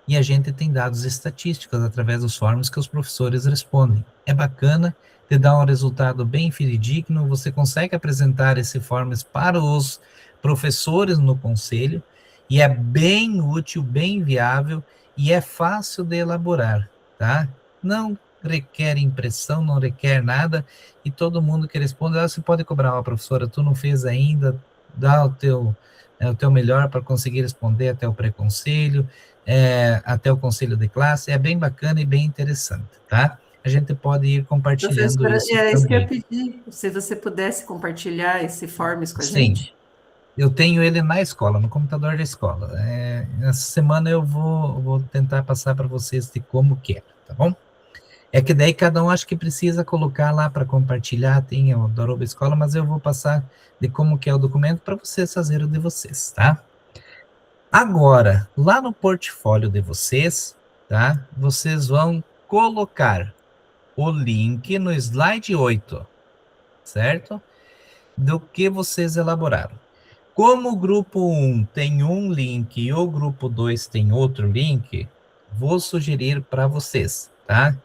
E a gente tem dados estatísticos através dos forms que os professores respondem. É bacana, te dá um resultado bem fidedigno, você consegue apresentar esse forms para os professores no conselho, e é bem útil, bem viável, e é fácil de elaborar, tá? Não requer impressão, não requer nada, e todo mundo que responde, você pode cobrar uma professora, tu não fez ainda, dá o teu melhor para conseguir responder até o pré-conselho, até o conselho de classe, é bem bacana e bem interessante, tá? A gente pode ir compartilhando Professora, isso isso que eu ia também. pedir, se você pudesse compartilhar esse forms com a Sim. gente. Eu tenho ele na escola, no computador da escola. Essa semana eu vou tentar passar para vocês de como que é, tá bom? É que daí cada um acho que precisa colocar lá para compartilhar, tem o da Aroba Escola, mas eu vou passar de como que é o documento para vocês fazerem o de vocês, tá? Agora, lá no portfólio de vocês, tá? Vocês vão colocar o link no slide 8, certo? Do que vocês elaboraram. Como o grupo 1 tem um link e o grupo 2 tem outro link, vou sugerir para vocês, tá?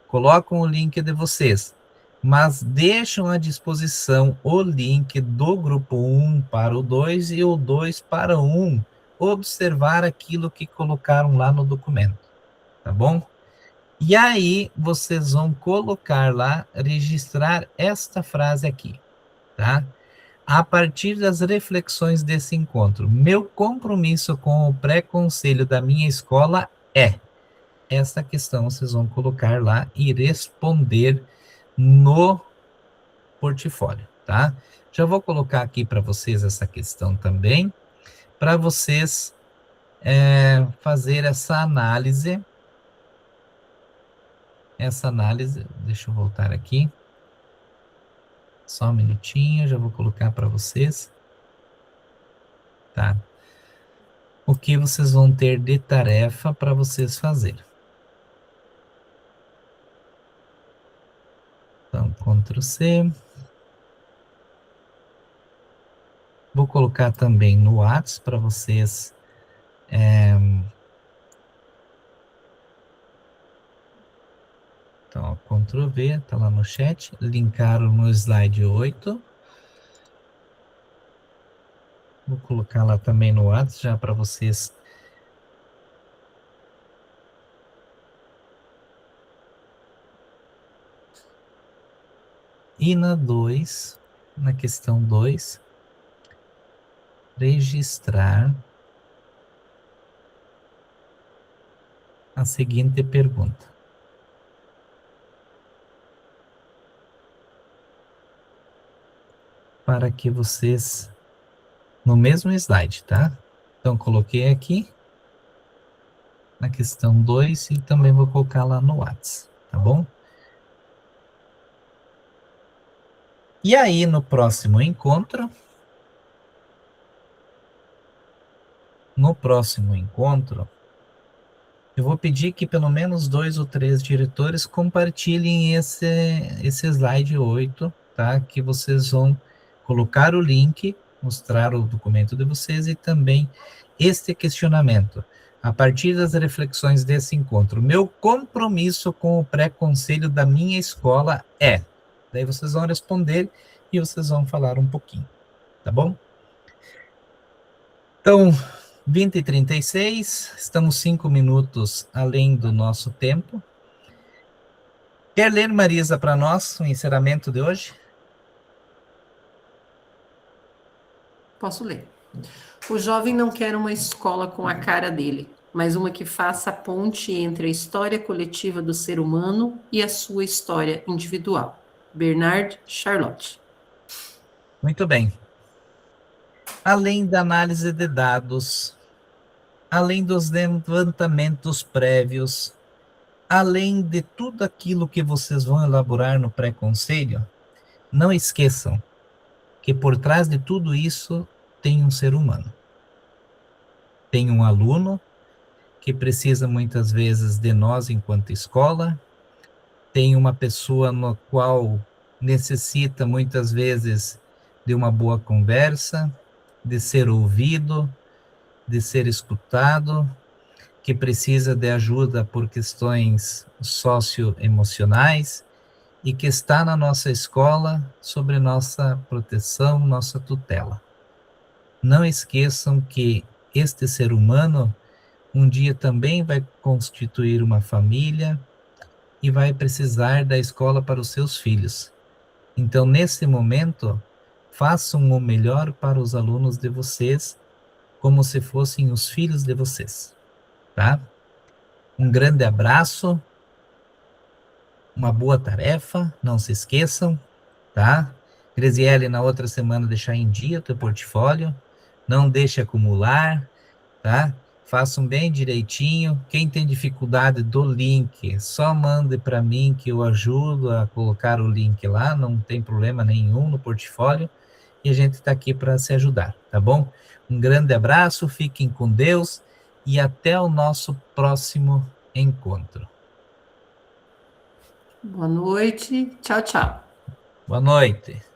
Colocam o link de vocês, mas deixam à disposição o link do grupo 1 para o 2 e o 2 para o 1, observar aquilo que colocaram lá no documento, tá bom? E aí, vocês vão colocar lá, registrar esta frase aqui, tá? A partir das reflexões desse encontro, meu compromisso com o pré-conselho da minha escola é... Essa questão vocês vão colocar lá e responder no portfólio, tá? Já vou colocar aqui para vocês essa questão também, para vocês fazer essa análise. Deixa eu voltar aqui. Só um minutinho, já vou colocar para vocês. Tá. O que vocês vão ter de tarefa para vocês fazerem. Então, Ctrl C. Vou colocar também no WhatsApp para vocês. Então, ó, Ctrl V, está lá no chat. Linkaram no slide 8. Vou colocar lá também no WhatsApp, já para vocês. E na 2, na questão 2, registrar a seguinte pergunta. Para que vocês, no mesmo slide, tá? Então, coloquei aqui, na questão 2, e também vou colocar lá no WhatsApp, tá bom? E aí, no próximo encontro, eu vou pedir que pelo menos 2 ou 3 diretores compartilhem esse slide 8, tá? Que vocês vão colocar o link, mostrar o documento de vocês e também este questionamento. A partir das reflexões desse encontro, meu compromisso com o pré-conselho da minha escola é... Daí vocês vão responder e vocês vão falar um pouquinho, tá bom? Então, 20h36, estamos 5 minutos além do nosso tempo. Quer ler, Marisa, para nós o encerramento de hoje? Posso ler. O jovem não quer uma escola com a cara dele, mas uma que faça a ponte entre a história coletiva do ser humano e a sua história individual. Bernard Charlotte. Muito bem. Além da análise de dados, além dos levantamentos prévios, além de tudo aquilo que vocês vão elaborar no pré-conselho, não esqueçam que por trás de tudo isso tem um ser humano. Tem um aluno que precisa muitas vezes de nós enquanto escola, tem uma pessoa no qual necessita muitas vezes de uma boa conversa, de ser ouvido, de ser escutado, que precisa de ajuda por questões socioemocionais e que está na nossa escola sob nossa proteção, nossa tutela. Não esqueçam que este ser humano um dia também vai constituir uma família e vai precisar da escola para os seus filhos. Então, nesse momento, façam o melhor para os alunos de vocês, como se fossem os filhos de vocês, tá? Um grande abraço, uma boa tarefa, não se esqueçam, tá? Graziele, na outra semana deixar em dia o teu portfólio, não deixe acumular, tá? Façam bem direitinho. Quem tem dificuldade do link, só mande para mim que eu ajudo a colocar o link lá, não tem problema nenhum no portfólio, e a gente está aqui para se ajudar, tá bom? Um grande abraço, fiquem com Deus e até o nosso próximo encontro. Boa noite, tchau, tchau. Boa noite.